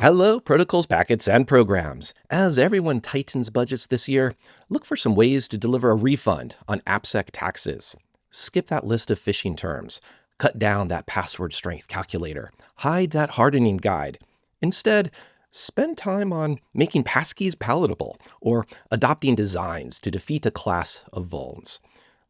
Hello, protocols, packets, and programs. As everyone tightens budgets this year, look for some ways to deliver a refund on AppSec taxes. Skip that list of phishing terms. Cut down that password strength calculator. Hide that hardening guide. Instead, spend time on making passkeys palatable or adopting designs to defeat a class of vulns.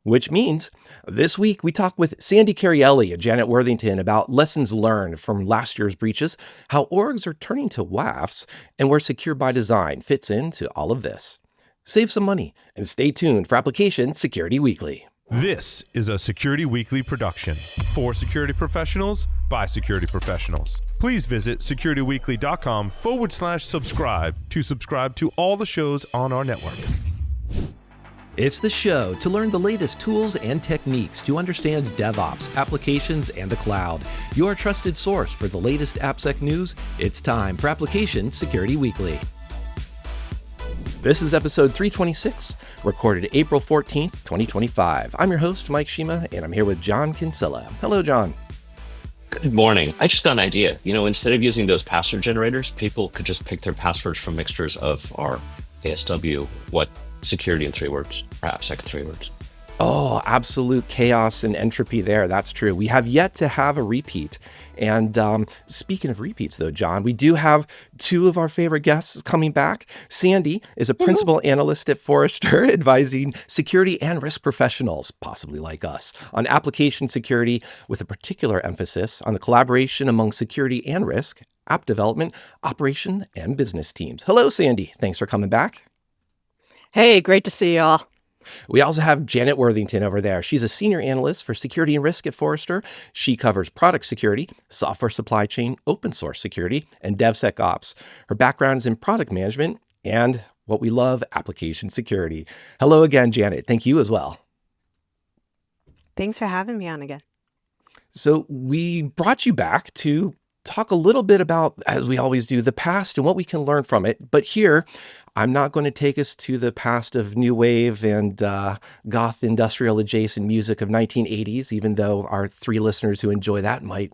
Which means this week we talk with Sandy Carielli and Janet Worthington about lessons learned from last year's breaches, how orgs are turning to WAFs, and where Secure by Design fits into all of this. Save some money and stay tuned for Application Security Weekly. This is a Security Weekly production for security professionals by security professionals. Please visit securityweekly.com/subscribe to subscribe to all the shows on our network. It's the show to learn the latest tools and techniques to understand DevOps, applications, and the cloud. Your trusted source for the latest AppSec news. It's time for Application Security Weekly. This is episode 326, recorded April 14th, 2025. I'm your host, Mike Shima, and I'm here with John Kinsella. Hello, John. Good morning. I just got an idea. Instead of using those password generators, people could just pick their passwords from mixtures of our ASW, security in 3 words, perhaps second 3 words. Oh, absolute chaos and entropy there. That's true. We have yet to have a repeat. And speaking of repeats, though, John, we do have 2 of our favorite guests coming back. Sandy is a principal analyst at Forrester, advising security and risk professionals, possibly like us, on application security, with a particular emphasis on the collaboration among security and risk, app development, operation, and business teams. Hello, Sandy. Thanks for coming back. Hey, great to see y'all. We also have Janet Worthington over there. She's a senior analyst for security and risk at Forrester. She covers product security, software supply chain, open source security, and DevSecOps. Her background is in product management and what we love, application security. Hello again, Janet. Thank you as well. Thanks for having me on again. So we brought you back to talk a little bit about, as we always do, the past and what we can learn from it. But here, I'm not going to take us to the past of new wave and goth industrial adjacent music of 1980s, even though our 3 listeners who enjoy that might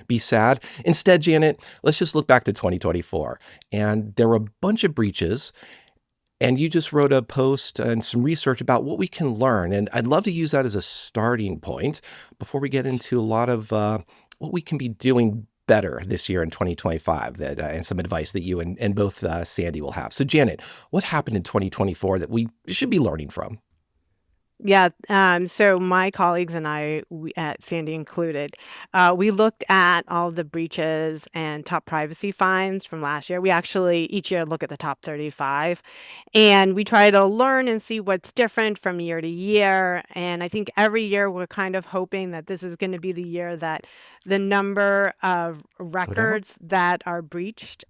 be sad. Instead, Janet, let's just look back to 2024. And there were a bunch of breaches. And you just wrote a post and some research about what we can learn. And I'd love to use that as a starting point before we get into a lot of what we can be doing better this year in 2025, and some advice that you and both Sandy will have. So Janet, what happened in 2024 that we should be learning from? Yeah, so my colleagues and I, at Sandy included, we looked at all the breaches and top privacy fines from last year. We actually each year look at the top 35, and we try to learn and see what's different from year to year. And I think every year we're kind of hoping that this is going to be the year that the number of records that are breached,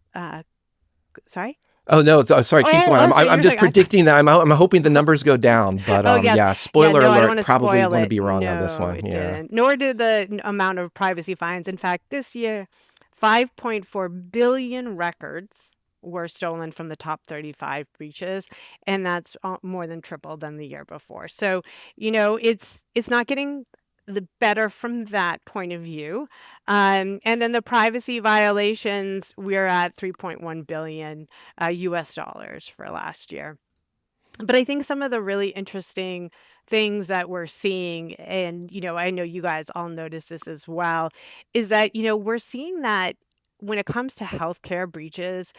sorry? Oh, no, sorry, keep going. I'm just predicting that. I'm hoping the numbers go down, but yeah, spoiler alert, probably want to be wrong on this one. Yeah. Nor do the amount of privacy fines. In fact, this year, 5.4 billion records were stolen from the top 35 breaches, and that's more than triple than the year before. So, it's not getting the better from that point of view. And then the privacy violations, we're at 3.1 billion US dollars for last year. But I think some of the really interesting things that we're seeing, and I know you guys all notice this as well, is that we're seeing that when it comes to healthcare breaches,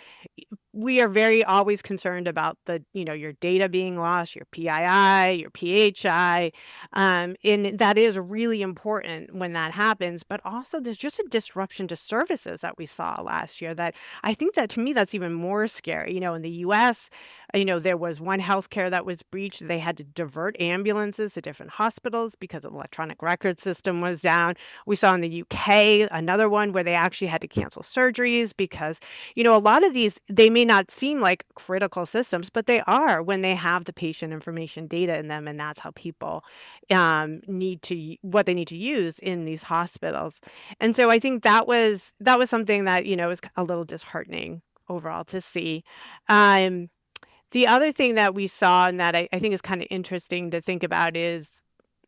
we are very always concerned about your data being lost, your PII, your PHI, and that is really important when that happens. But also, there's just a disruption to services that we saw last year that I think that, to me, that's even more scary. In the U.S., there was one healthcare that was breached. They had to divert ambulances to different hospitals because the electronic record system was down. We saw in the UK another one where they actually had to cancel surgeries because, a lot of these, they may not seem like critical systems, but they are when they have the patient information data in them, and that's how people need to use in these hospitals. And so I think that was something that is a little disheartening overall to see. The other thing that we saw, and that I think is kind of interesting to think about, is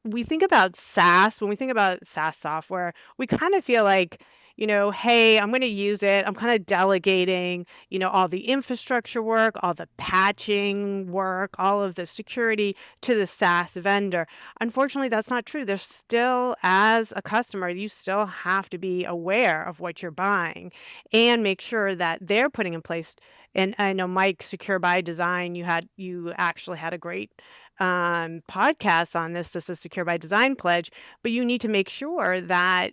we think about SaaS. When we think about SaaS software, we kind of feel like hey, I'm going to use it. I'm kind of delegating, all the infrastructure work, all the patching work, all of the security to the SaaS vendor. Unfortunately, that's not true. There's still, as a customer, you still have to be aware of what you're buying and make sure that they're putting in place. And I know, Mike, Secure by Design, you actually had a great podcast on this. This is Secure by Design pledge, but you need to make sure that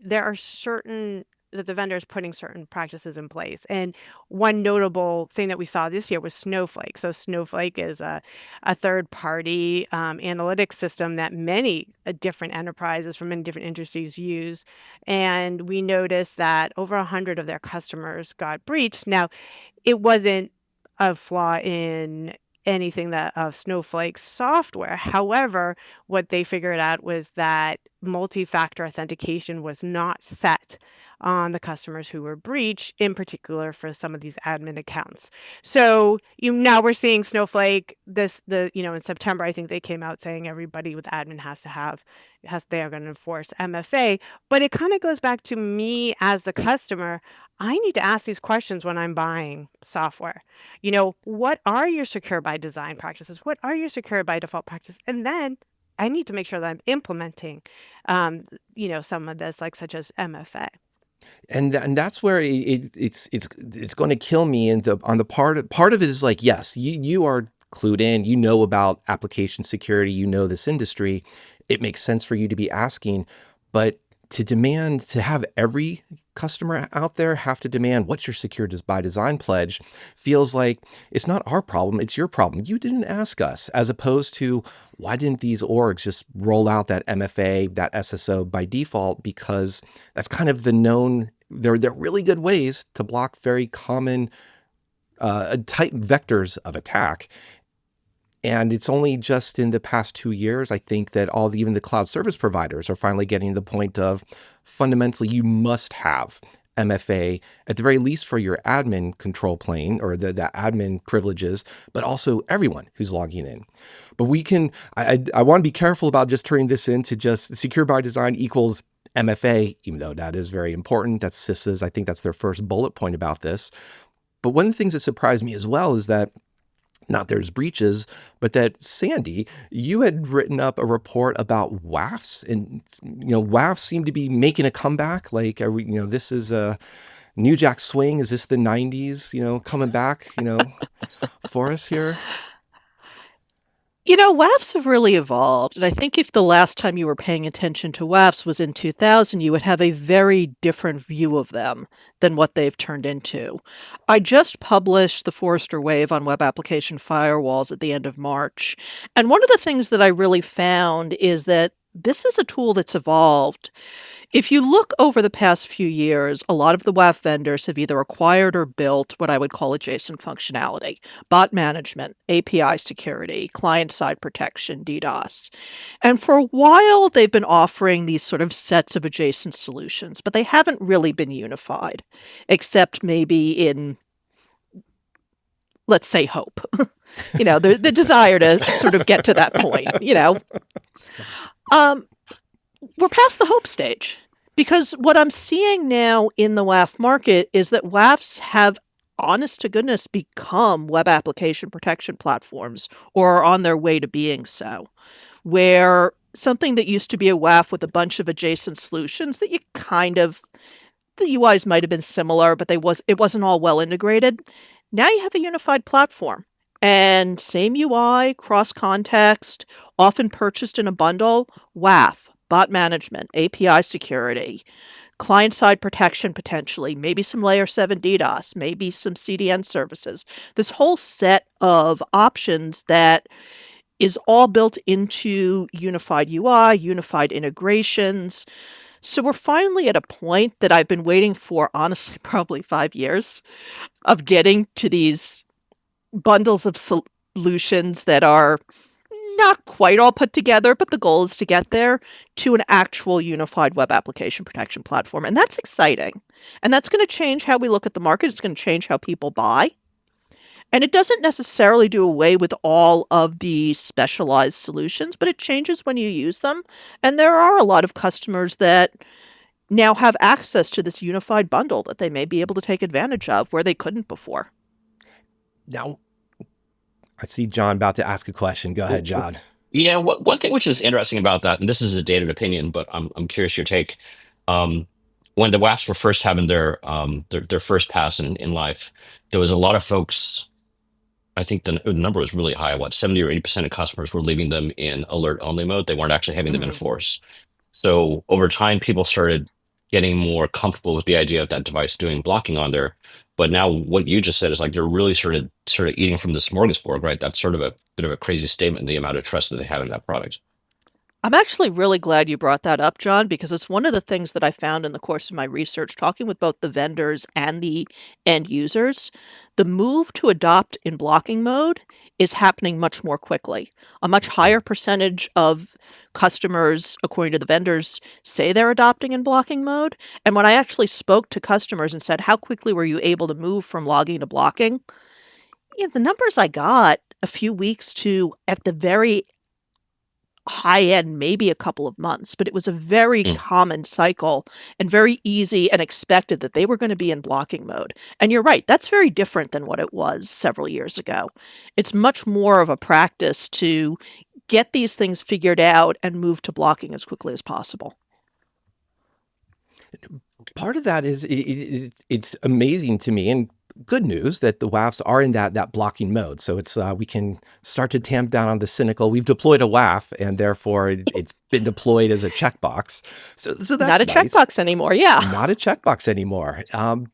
that the vendor is putting certain practices in place. And one notable thing that we saw this year was Snowflake. So Snowflake is a third-party analytics system that many different enterprises from many different industries use. And we noticed that over 100 of their customers got breached. Now, it wasn't a flaw in anything that of Snowflake software. However, what they figured out was that multi-factor authentication was not set on the customers who were breached, in particular for some of these admin accounts. So now we're seeing Snowflake in September, I think they came out saying everybody with admin they are going to enforce MFA. But it kind of goes back to me as the customer. I need to ask these questions when I'm buying software. What are your secure by design practices? What are your secure by default practices? And then I need to make sure that I'm implementing, some of this, such as MFA. And that's where it's going to kill me. And on the part of it is like, yes, you are clued in, about application security, this industry. It makes sense for you to be asking, but to demand to have every customer out there have to demand what's your secure by design pledge feels like it's not our problem, it's your problem. You didn't ask us, as opposed to why didn't these orgs just roll out that MFA, that SSO by default? Because that's kind of the known, they're really good ways to block very common type vectors of attack. And it's only just in the past 2 years, I think, that even the cloud service providers are finally getting to the point of fundamentally you must have MFA at the very least for your admin control plane or the admin privileges, but also everyone who's logging in. But I want to be careful about just turning this into just secure by design equals MFA, even though that is very important. That's CISA's, I think that's their first bullet point about this. But one of the things that surprised me as well is that not there's breaches, but that Sandy, you had written up a report about WAFs, and WAFs seem to be making a comeback. Like, are we, this is a New Jack Swing. Is this the '90s? Coming back, for us here. WAFs have really evolved. And I think if the last time you were paying attention to WAFs was in 2000, you would have a very different view of them than what they've turned into. I just published the Forrester Wave on web application firewalls at the end of March. And one of the things that I really found is that this is a tool that's evolved. If you look over the past few years, a lot of the WAF vendors have either acquired or built what I would call adjacent functionality: bot management, API security, client-side protection, DDoS. And for a while, they've been offering these sort of sets of adjacent solutions, but they haven't really been unified, except maybe in, let's say, hope. The desire to sort of get to that point, We're past the hope stage, because what I'm seeing now in the WAF market is that WAFs have, honest to goodness, become web application protection platforms, or are on their way to being so, where something that used to be a WAF with a bunch of adjacent solutions that the UIs might have been similar, but it wasn't all well integrated. Now you have a unified platform. And same UI, cross-context, often purchased in a bundle, WAF, bot management, API security, client-side protection potentially, maybe some layer 7 DDoS, maybe some CDN services. This whole set of options that is all built into unified UI, unified integrations. So we're finally at a point that I've been waiting for, honestly, probably 5 years, of getting to these bundles of solutions that are not quite all put together, but the goal is to get there to an actual unified web application protection platform. And that's exciting. And that's going to change how we look at the market. It's going to change how people buy. And it doesn't necessarily do away with all of the specialized solutions, but it changes when you use them. And there are a lot of customers that now have access to this unified bundle that they may be able to take advantage of where they couldn't before. Now, I see John about to ask a question. Go ahead, John. Yeah, one thing which is interesting about that, and this is a dated opinion, but I'm curious your take. Um, when the WAFs were first having their first pass in life, there was a lot of folks. I think the number was really high. What, 70 or 80% of customers were leaving them in alert only mode. They weren't actually having them Mhm. enforce. So over time, people started getting more comfortable with the idea of that device doing blocking on there. But now what you just said is like they're really sort of eating from the smorgasbord, right? That's sort of a bit of a crazy statement, the amount of trust that they have in that product. I'm actually really glad you brought that up, John, because it's one of the things that I found in the course of my research, talking with both the vendors and the end users. The move to adopt in blocking mode is happening much more quickly. A much higher percentage of customers, according to the vendors, say they're adopting in blocking mode. And when I actually spoke to customers and said, how quickly were you able to move from logging to blocking? Yeah, the numbers I got, a few weeks to, at the very high end, maybe a couple of months, but it was a very Mm. common cycle and very easy and expected that they were going to be in blocking mode. And you're right, that's very different than what it was several years ago. It's much more of a practice to get these things figured out and move to blocking as quickly as possible. Part of that is it's amazing to me and good news that the WAFs are in that blocking mode. So it's we can start to tamp down on the cynical. We've deployed a WAF and therefore it's been deployed as a checkbox. So Not that's a nice. checkbox anymore. Yeah. Not a checkbox anymore.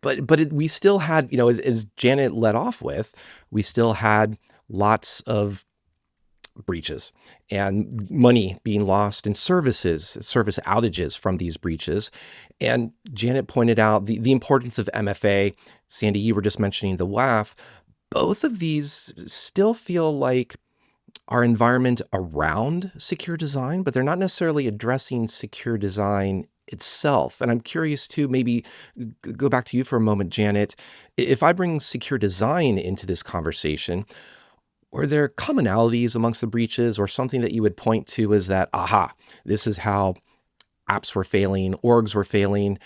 But we still had, as Janet led off with, we still had lots of breaches and money being lost and service outages from these breaches. And Janet pointed out the importance of MFA. Sandy, you were just mentioning the WAF. Both of these still feel like our environment around secure design, but they're not necessarily addressing secure design itself. And I'm curious to maybe go back to you for a moment, Janet. If I bring secure design into this conversation, were there commonalities amongst the breaches or something that you would point to as that, aha, this is how apps were failing, orgs were failing?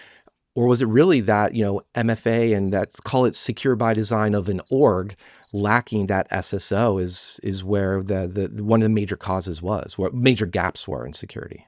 Or was it really that, MFA and that's call it secure by design of an org lacking that SSO is where the one of the major causes was, where major gaps were in security?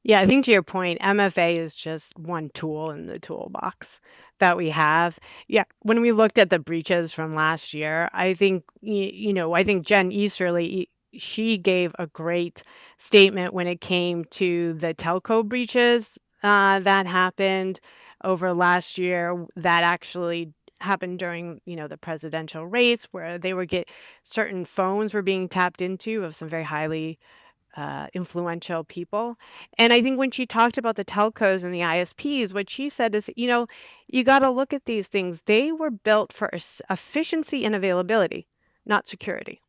Yeah, I think to your point, MFA is just one tool in the toolbox that we have. Yeah, when we looked at the breaches from last year, I think, I think Jen Easterly, she gave a great statement when it came to the telco breaches that happened over last year that actually happened during, the presidential race where they were certain phones were being tapped into of some very highly influential people. And I think when she talked about the telcos and the ISPs, what she said is, you got to look at these things. They were built for efficiency and availability, not security.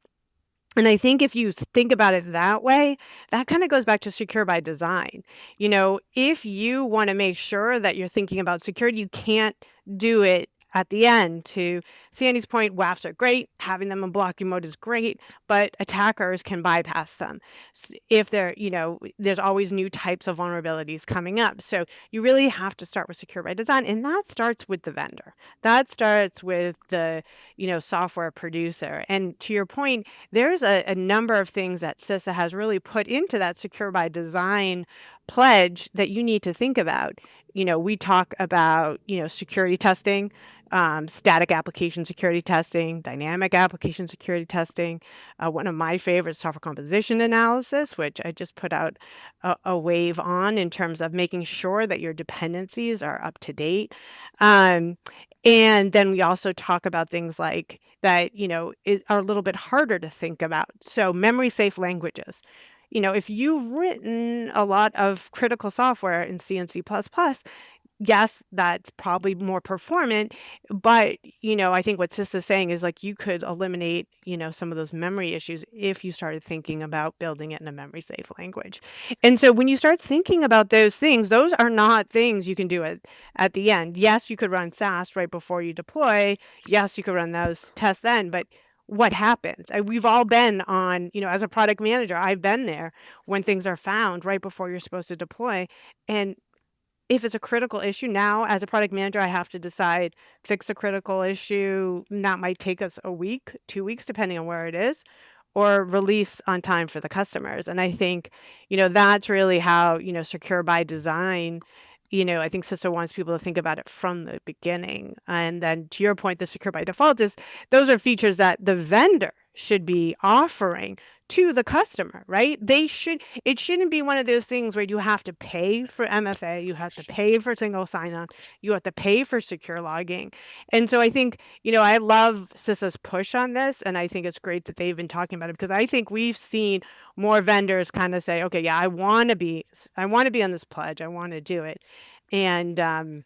And I think if you think about it that way, that kind of goes back to secure by design. If you want to make sure that you're thinking about security, you can't do it at the end. To Sandy's point, WAFs are great. Having them in blocking mode is great, but attackers can bypass them. If there's always new types of vulnerabilities coming up. So you really have to start with secure by design. And that starts with the vendor. That starts with the, software producer. And to your point, there's a number of things that CISA has really put into that secure by design pledge that you need to think about. We talk about, security testing, static application security testing, dynamic application security testing. One of my favorites, software composition analysis, which I just put out a wave on in terms of making sure that your dependencies are up to date. And then we also talk about things like that, are a little bit harder to think about. So memory safe languages. If you've written a lot of critical software in C and C++, yes, that's probably more performant, but, I think what Sis is saying is like you could eliminate, some of those memory issues if you started thinking about building it in a memory safe language. And so when you start thinking about those things, those are not things you can do at the end. Yes, you could run SAS right before you deploy. Yes, you could run those tests then, but what happens? We've all been on, as a product manager, I've been there when things are found right before you're supposed to deploy. And if it's a critical issue now, as a product manager, I have to decide, fix a critical issue. That might take us a week, 2 weeks, depending on where it is, or release on time for the customers. And I think, that's really how, secure by design, I think CISO wants people to think about it from the beginning. And then to your point, the secure by default is those are features that the vendor should be offering to the customer, right? It shouldn't be one of those things where you have to pay for MFA, you have to pay for single sign-on, you have to pay for secure logging. And so I think, I love CISO's push on this, and I think it's great that they've been talking about it, because I think we've seen more vendors kind of say, okay, yeah, I want to be on this pledge, I want to do it. And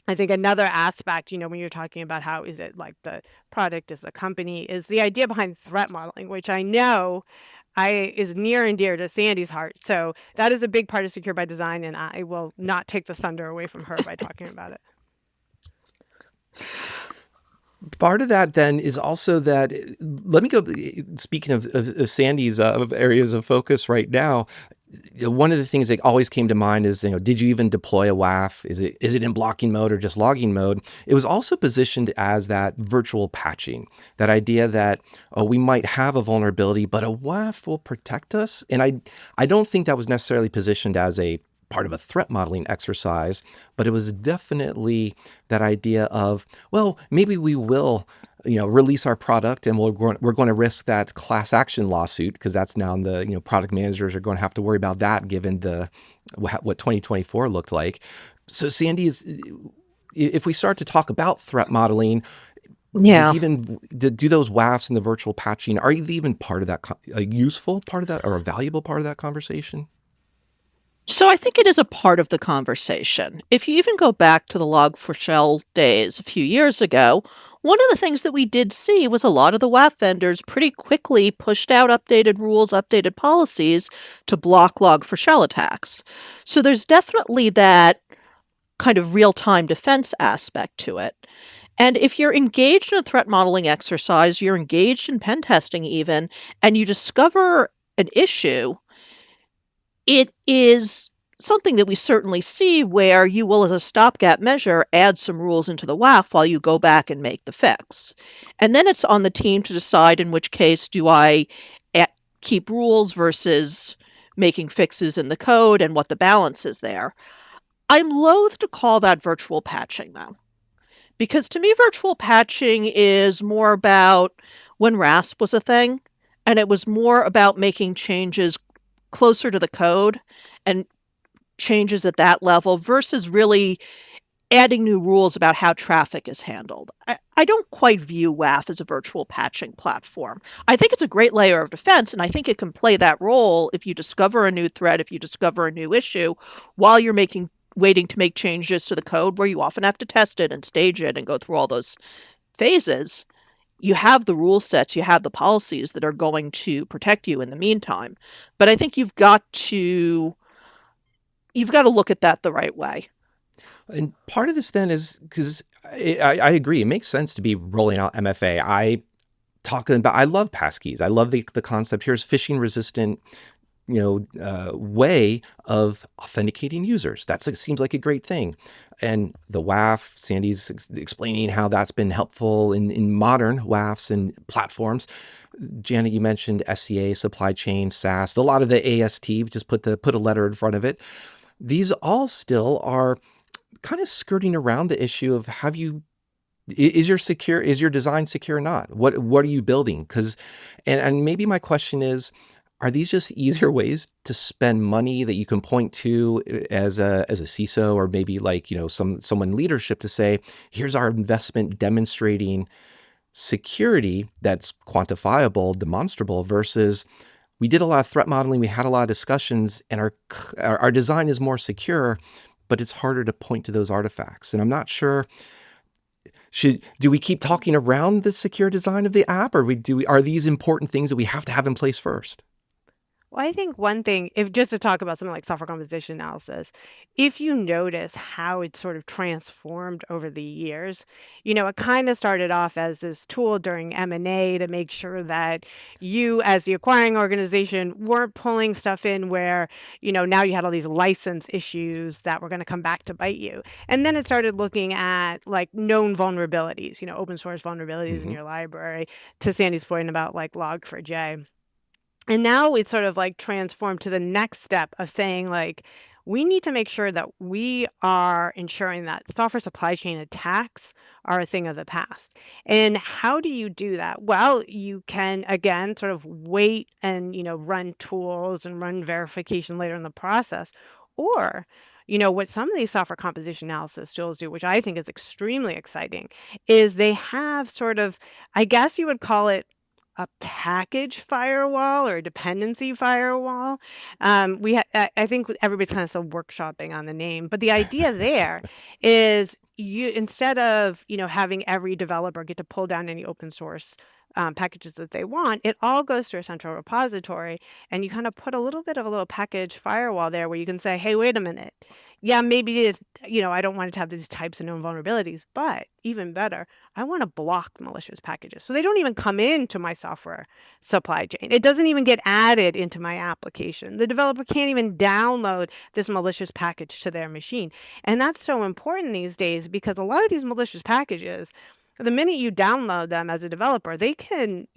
I think another aspect, when you're talking about how is it like the product is the company, is the idea behind threat modeling, which I know is near and dear to Sandy's heart. So that is a big part of Secure by Design, and I will not take the thunder away from her by talking about it. Part of that then is also that, let me go, speaking of Sandy's of areas of focus right now, one of the things that always came to mind is, did you even deploy a WAF? Is it in blocking mode or just logging mode? It was also positioned as that virtual patching, that idea that, we might have a vulnerability, but a WAF will protect us. And I don't think that was necessarily positioned as a part of a threat modeling exercise, but it was definitely that idea of, well, maybe we will release our product, and we're going to risk that class action lawsuit, because that's now the product managers are going to have to worry about that, given what 2024 looked like. So Sandy, if we start to talk about threat modeling, Yeah. do those WAFs and the virtual patching, are they even part of that, a useful part of that, or a valuable part of that conversation? So I think it is a part of the conversation. If you even go back to the Log4Shell days a few years ago, one of the things that we did see was a lot of the WAF vendors pretty quickly pushed out updated rules, updated policies to block Log4Shell attacks. So there's definitely that kind of real-time defense aspect to it. And if you're engaged in a threat modeling exercise, you're engaged in pen testing even, and you discover an issue, it is something that we certainly see where you will, as a stopgap measure, add some rules into the WAF while you go back and make the fix. And then it's on the team to decide in which case do I keep rules versus making fixes in the code, and what the balance is there. I'm loath to call that virtual patching, though, because to me, virtual patching is more about when RASP was a thing, and it was more about making changes closer to the code and changes at that level versus really adding new rules about how traffic is handled. I don't quite view WAF as a virtual patching platform. I think it's a great layer of defense, and I think it can play that role if you discover a new threat, if you discover a new issue, while you're waiting to make changes to the code, where you often have to test it and stage it and go through all those phases. You have the rule sets, you have the policies that are going to protect you in the meantime. But I think you've got to look at that the right way. And part of this then is because I agree, it makes sense to be rolling out MFA. I love passkeys. I love the concept. Here's phishing-resistant way of authenticating users. Seems like a great thing. And the WAF, Sandy's explaining how that's been helpful in modern WAFs and platforms. Janet, you mentioned SCA, supply chain, SaaS, a lot of the AST, just put a letter in front of it. These all still are kind of skirting around the issue of is your design secure or not? What are you building? And maybe my question is, are these just easier ways to spend money that you can point to as a CISO, or maybe someone in leadership to say, here's our investment demonstrating security that's quantifiable, demonstrable, versus we did a lot of threat modeling, we had a lot of discussions, and our design is more secure, but it's harder to point to those artifacts. And I'm not sure, do we keep talking around the secure design of the app, or are these important things that we have to have in place first? Well, I think one thing, if just to talk about something like software composition analysis, if you notice how it's sort of transformed over the years, it kind of started off as this tool during M&A to make sure that you, as the acquiring organization, weren't pulling stuff in where, now you had all these license issues that were going to come back to bite you. And then it started looking at like known vulnerabilities, open source vulnerabilities in Hmm. your library, to Sandy's point about like Log4j. And now it's sort of like transformed to the next step of saying, like, we need to make sure that we are ensuring that software supply chain attacks are a thing of the past. And how do you do that? Well, you can, again, sort of wait and, run tools and run verification later in the process. Or, what some of these software composition analysis tools do, which I think is extremely exciting, is they have sort of, I guess you would call it a package firewall or a dependency firewall. I think everybody's kind of still workshopping on the name, but the idea there is you, instead of having every developer get to pull down any open source packages that they want, it all goes to a central repository, and you kind of put a little bit of a little package firewall there where you can say, hey, wait a minute. Yeah, maybe it's, I don't want it to have these types of known vulnerabilities, but even better, I want to block malicious packages. So they don't even come into my software supply chain. It doesn't even get added into my application. The developer can't even download this malicious package to their machine. And that's so important these days because a lot of these malicious packages, the minute you download them as a developer, they can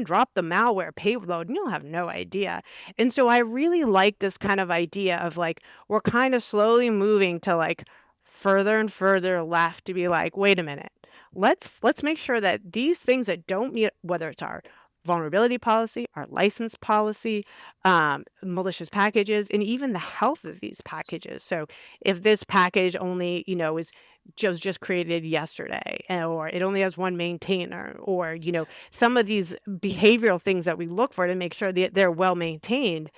drop the malware payload and you'll have no idea. And so I really like this kind of idea of like, we're kind of slowly moving to like further and further left to be like, wait a minute, let's make sure that these things that don't meet, whether it's our vulnerability policy, our license policy, malicious packages, and even the health of these packages. So if this package only, is just created yesterday, or it only has one maintainer, or, some of these behavioral things that we look for to make sure that they're well maintained,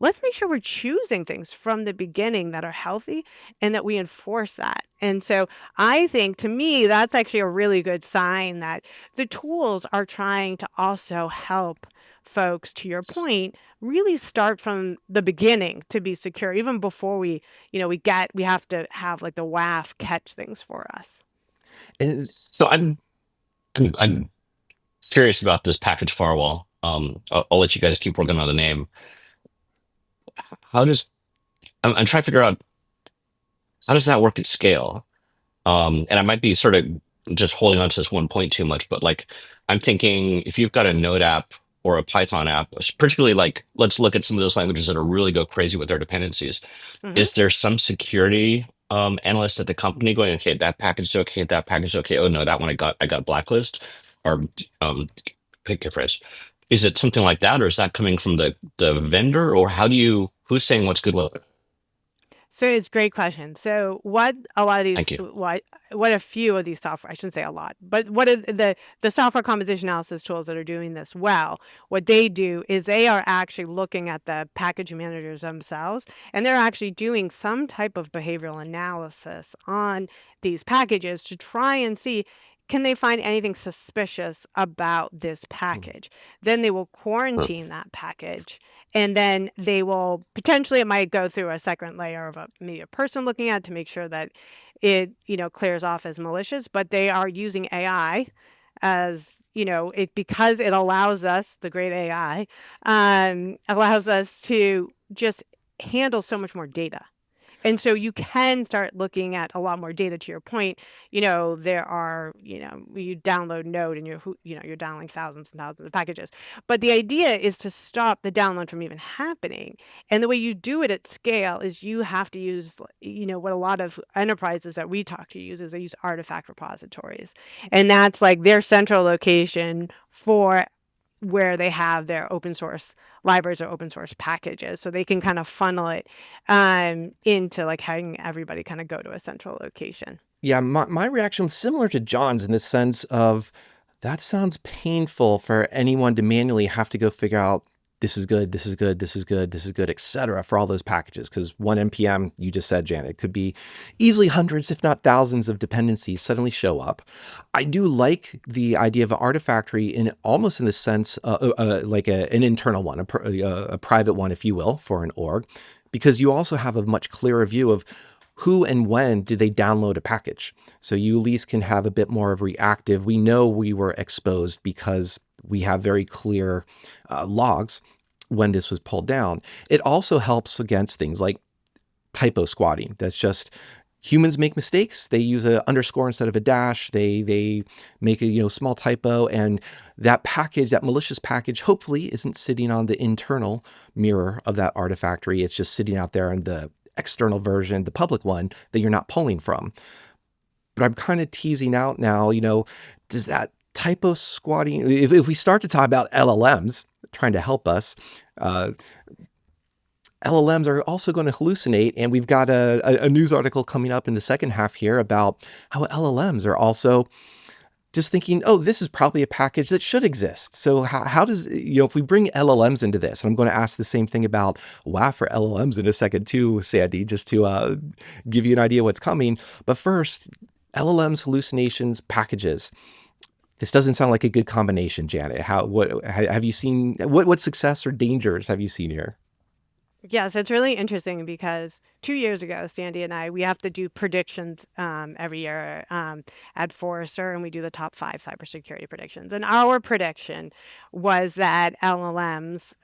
let's make sure we're choosing things from the beginning that are healthy and that we enforce that. And so I think to me, that's actually a really good sign that the tools are trying to also help folks, to your point, really start from the beginning to be secure, even before we have to have like the WAF catch things for us. And So I'm curious about this package firewall. I'll let you guys keep working on the name. How does I'm trying to figure out how does that work at scale? And I might be sort of just holding on to this one point too much, but like I'm thinking if you've got a Node app or a Python app, particularly like let's look at some of those languages that are really go crazy with their dependencies. Hmm. Is there some security analyst at the company going, okay, that package is okay, that package is okay. Oh no, that one I got blacklist, or pick your phrase. Is it something like that, or is that coming from the vendor, or who's saying what's good? Well, So it's a great question. So what a lot of these, thank you. what a few of these software, I shouldn't say a lot, but what are the software composition analysis tools that are doing this well, what they do is they are actually looking at the package managers themselves, and they're actually doing some type of behavioral analysis on these packages to try and see, can they find anything suspicious about this package? Then they will Huh. quarantine that package, and then they will potentially, it might go through a second layer of maybe a person looking at it to make sure that it, clears off as malicious. But they are using AI as, it, because it allows us, the great AI, allows us to just handle so much more data. And so you can start looking at a lot more data. To your point, there are, you download Node and you're downloading thousands and thousands of packages. But the idea is to stop the download from even happening. And the way you do it at scale is you have to use, what a lot of enterprises that we talk to use is they use artifact repositories. And that's like their central location for where they have their open source libraries or open source packages. So they can kind of funnel it into like having everybody kind of go to a central location. yeah, my reaction was similar to John's in the sense of that sounds painful for anyone to manually have to go figure out this is good, this is good, this is good, this is good, etc. for all those packages. Because one NPM, you just said, Janet, it could be easily hundreds, if not thousands of dependencies suddenly show up. I do like the idea of an Artifactory in almost in the sense like an internal one, a private one, if you will, for an org, because you also have a much clearer view of who and when did they download a package. So you at least can have a bit more of reactive. We know we were exposed because we have very clear logs when this was pulled down. It also helps against things like typosquatting. That's just humans make mistakes. They use an underscore instead of a dash. They make a small typo, and that package, that malicious package, hopefully isn't sitting on the internal mirror of that Artifactory. It's just sitting out there in the external version, the public one that you're not pulling from. But I'm kind of teasing out now, does that typosquatting, if we start to talk about LLMs trying to help us, LLMs are also going to hallucinate. And we've got a news article coming up in the second half here about how LLMs are also just thinking, oh, this is probably a package that should exist. So how does, if we bring LLMs into this, and I'm going to ask the same thing about WAF for LLMs in a second too, Sandy, just to give you an idea what's coming. But first, LLMs, hallucinations, packages. This doesn't sound like a good combination, Janet. What have you seen? What success or dangers have you seen here? Yes, it's really interesting because 2 years ago, Sandy and I, we have to do predictions every year at Forrester, and we do the top 5 cybersecurity predictions. And our prediction was that LLMs,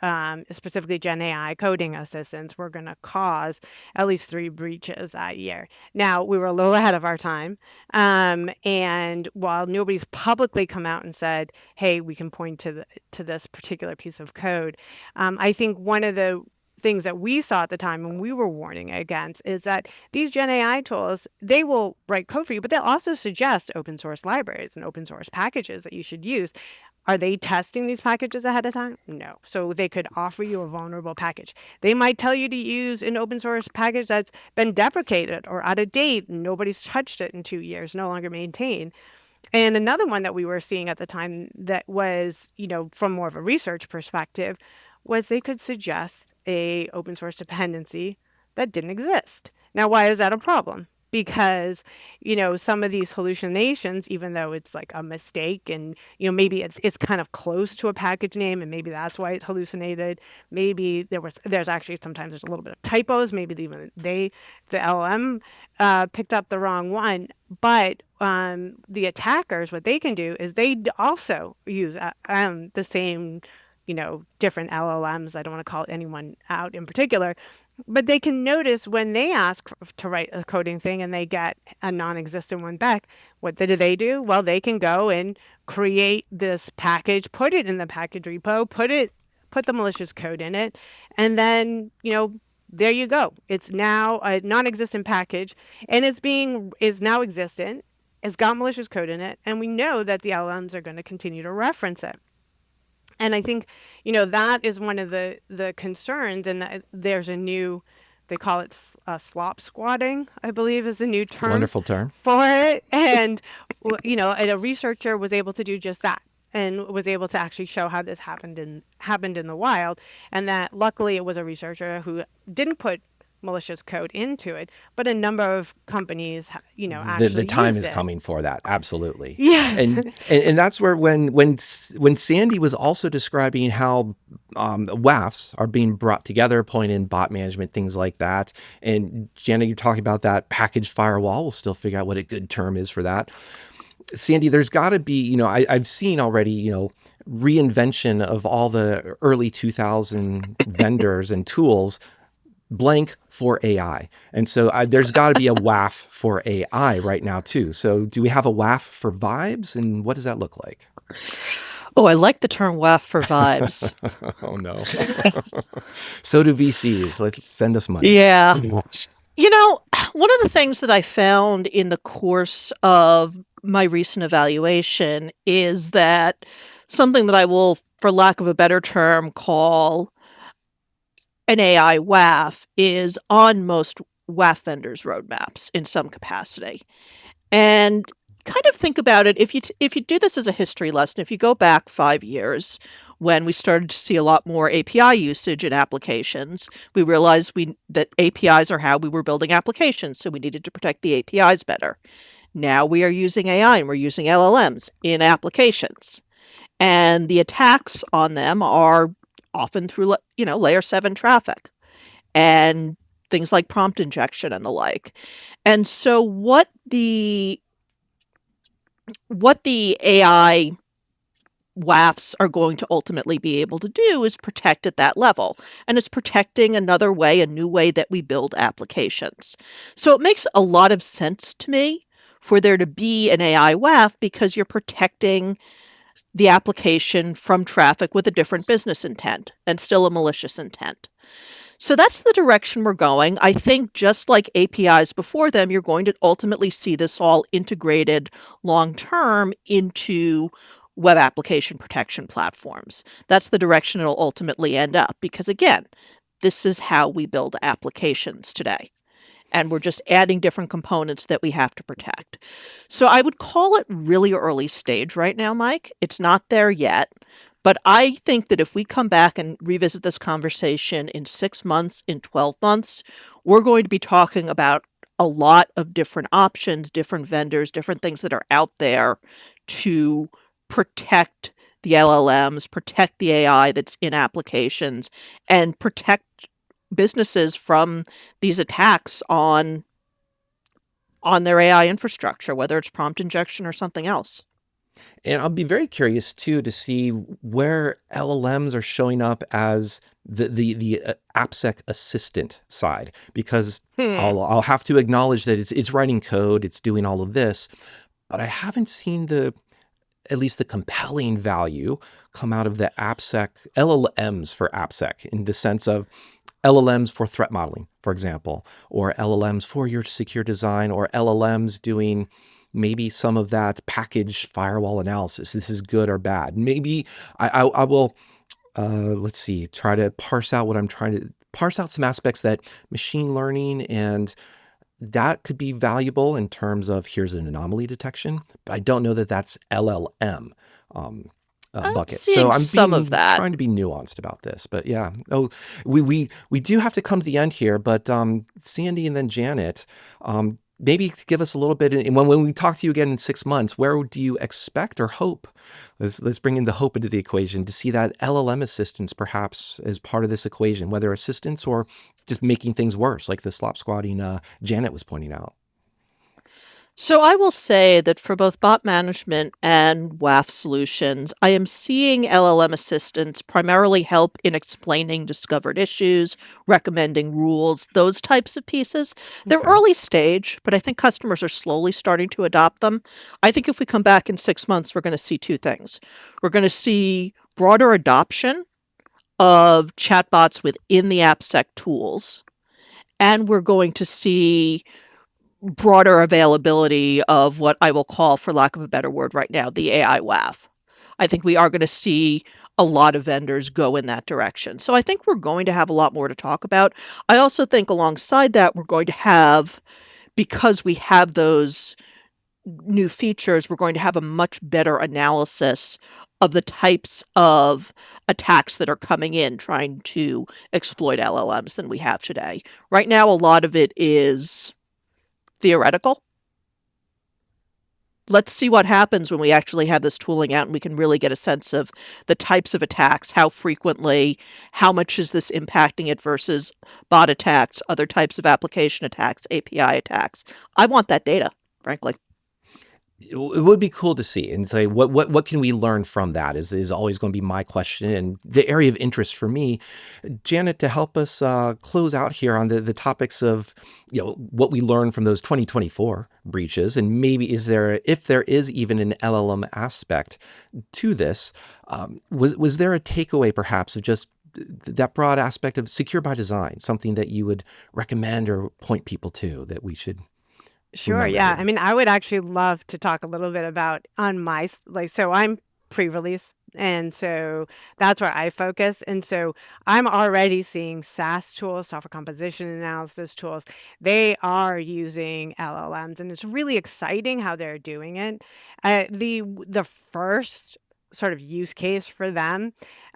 specifically Gen AI coding assistants, were going to cause at least 3 breaches that year. Now, we were a little ahead of our time. And while nobody's publicly come out and said, hey, we can point to this particular piece of code, I think one of the things that we saw at the time when we were warning against is that these Gen AI tools, they will write code for you, but they'll also suggest open source libraries and open source packages that you should use. Are they testing these packages ahead of time? No. So they could offer you a vulnerable package. They might tell you to use an open source package that's been deprecated or out of date and nobody's touched it in 2 years, no longer maintained. And another one that we were seeing at the time that was, from more of a research perspective, was they could suggest a open source dependency that didn't exist. Now, why is that a problem? Because, some of these hallucinations, even though it's like a mistake and, maybe it's kind of close to a package name and maybe that's why it's hallucinated. Maybe there's actually sometimes there's a little bit of typos. Maybe the LLM picked up the wrong one. But the attackers, what they can do is they also use the same different LLMs. I don't want to call anyone out in particular, but they can notice when they ask to write a coding thing and they get a non-existent one back, what do they do? Well, they can go and create this package, put it in the package repo, put the malicious code in it, and then, there you go. It's now a non-existent package, and is now existent. It's got malicious code in it, and we know that the LLMs are going to continue to reference it. And I think, that is one of the concerns. And there's a new, they call it slopsquatting, I believe is a new term. Wonderful term. For it. And, a researcher was able to do just that and was able to actually show how this happened in the wild. And that luckily it was a researcher who didn't put malicious code into it, but a number of companies, actually the time is it. coming for that. Absolutely. Yeah. And that's where when Sandy was also describing how WAFs are being brought together, point in bot management, things like that. And Janet, you're talking about that package firewall. We'll still figure out what a good term is for that. Sandy, there's got to be, I've seen already, reinvention of all the early 2000 vendors and tools blank for AI. And so there's got to be a WAF for AI right now too. So do we have a WAF for vibes, and what does that look like? Oh, I like the term WAF for vibes. Oh no. So do VCs. Let's send us money. Yeah. One of the things that I found in the course of my recent evaluation is that something that I will, for lack of a better term, call an AI WAF is on most WAF vendors' roadmaps in some capacity. And kind of think about it, if you do this as a history lesson, if you go back 5 years when we started to see a lot more API usage in applications, we realized that APIs are how we were building applications, so we needed to protect the APIs better. Now we are using AI and we're using LLMs in applications, and the attacks on them are often through layer 7 traffic and things like prompt injection and the like. And so what the AI WAFs are going to ultimately be able to do is protect at that level. And it's protecting another way, a new way that we build applications. So it makes a lot of sense to me for there to be an AI WAF, because you're protecting the application from traffic with a different business intent and still a malicious intent. So that's the direction we're going. I think just like APIs before them, you're going to ultimately see this all integrated long-term into web application protection platforms. That's the direction it'll ultimately end up, because again, this is how we build applications today. And we're just adding different components that we have to protect. So I would call it really early stage right now, Mike. It's not there yet. But I think that if we come back and revisit this conversation in 6 months, in 12 months, we're going to be talking about a lot of different options, different vendors, different things that are out there to protect the LLMs, protect the AI that's in applications, and protect businesses from these attacks on their AI infrastructure, whether it's prompt injection or something else. And I'll be very curious too to see where LLMs are showing up as the AppSec assistant side, because I'll have to acknowledge that it's writing code, it's doing all of this, but I haven't seen at least the compelling value come out of the AppSec LLMs for AppSec, in the sense of LLMs for threat modeling, for example, or LLMs for your secure design, or LLMs doing maybe some of that package firewall analysis. This is good or bad. Maybe I will, let's see, try to parse out some aspects that machine learning, and that could be valuable in terms of here's an anomaly detection, but I don't know that that's LLM. Bucket. So I'm trying to be nuanced about this, but yeah. Oh, we do have to come to the end here, but Sandy and then Janet, maybe give us a little bit. And when we talk to you again in 6 months, where do you expect or hope? Let's bring in the hope into the equation to see that LLM assistance perhaps as part of this equation, whether assistance or just making things worse, like the slopsquatting Janet was pointing out. So I will say that for both bot management and WAF solutions, I am seeing LLM assistants primarily help in explaining discovered issues, recommending rules, those types of pieces. They're early stage, but I think customers are slowly starting to adopt them. I think if we come back in 6 months, we're going to see two things. We're going to see broader adoption of chatbots within the AppSec tools, and we're going to see broader availability of what I will call, for lack of a better word right now, the AI WAF. I think we are going to see a lot of vendors go in that direction. So I think we're going to have a lot more to talk about. I also think alongside that, we're going to have, because we have those new features, we're going to have a much better analysis of the types of attacks that are coming in trying to exploit LLMs than we have today. Right now, a lot of it is theoretical. Let's see what happens when we actually have this tooling out and we can really get a sense of the types of attacks, how frequently, how much is this impacting it versus bot attacks, other types of application attacks, API attacks. I want that data, frankly. It would be cool to see and say, what can we learn from that is always going to be my question and the area of interest for me. Janet, to help us close out here on the topics of what we learned from those 2024 breaches, and maybe if there is even an LLM aspect to this, was there a takeaway perhaps of just that broad aspect of secure by design, something that you would recommend or point people to that we should? Sure, yeah. I mean, I would actually love to talk a little bit about so I'm pre-release. And so that's where I focus. And so I'm already seeing SAS tools, software composition analysis tools. They are using LLMs, and it's really exciting how they're doing it. The first sort of use case for them,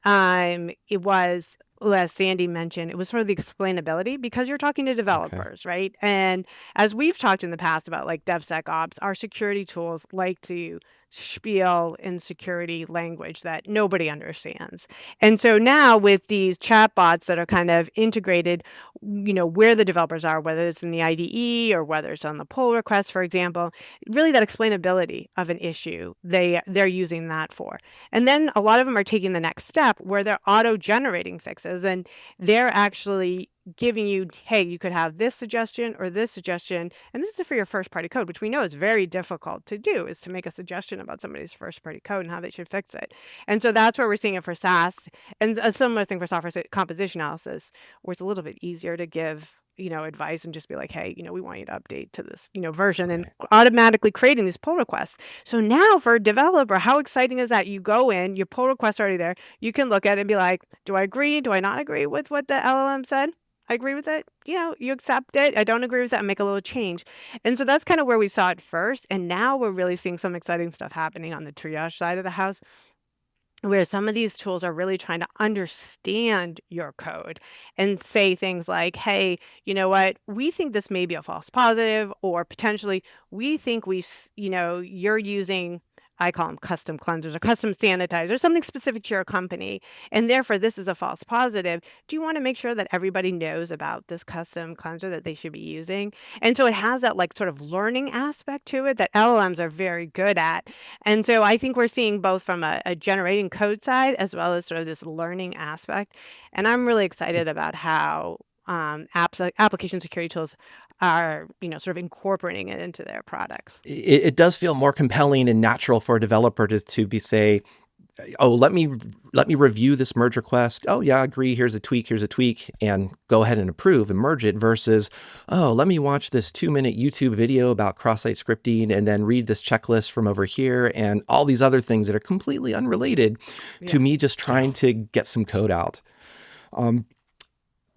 it was, as Sandy mentioned, it was sort of the explainability, because you're talking to developers, right? And as we've talked in the past about like DevSecOps, our security tools like to spiel in security language that nobody understands. And so now with these chatbots that are kind of integrated, where the developers are, whether it's in the IDE or whether it's on the pull request, for example, really that explainability of an issue, they're using that for. And then a lot of them are taking the next step where they're auto-generating fixes, and they're actually giving you, hey, you could have this suggestion or this suggestion, and this is for your first party code, which we know is very difficult to do, is to make a suggestion about somebody's first party code and how they should fix it. And so that's where we're seeing it for SAS, and a similar thing for software composition analysis, where it's a little bit easier to give advice and just be like, hey, we want you to update to this, version, and automatically creating these pull requests. So now for a developer, how exciting is that? You go in, your pull request's already there. You can look at it and be like, do I agree? Do I not agree with what the LLM said? I agree with it. You accept it. I don't agree with that and make a little change. And so that's kind of where we saw it first. And now we're really seeing some exciting stuff happening on the triage side of the house, where some of these tools are really trying to understand your code and say things like, hey, you know what, we think this may be a false positive, or potentially we think you're using, I call them custom cleansers or custom sanitizers, something specific to your company, and therefore this is a false positive. Do you want to make sure that everybody knows about this custom cleanser that they should be using? And so it has that like sort of learning aspect to it that LLMs are very good at. And so I think we're seeing both from a generating code side as well as sort of this learning aspect. And I'm really excited about how application security tools are, sort of incorporating it into their products. It does feel more compelling and natural for a developer to say, oh, let me review this merge request. Oh yeah, I agree. Here's a tweak, and go ahead and approve and merge it, versus, oh, let me watch this 2-minute YouTube video about cross-site scripting and then read this checklist from over here and all these other things that are completely unrelated to me just trying to get some code out.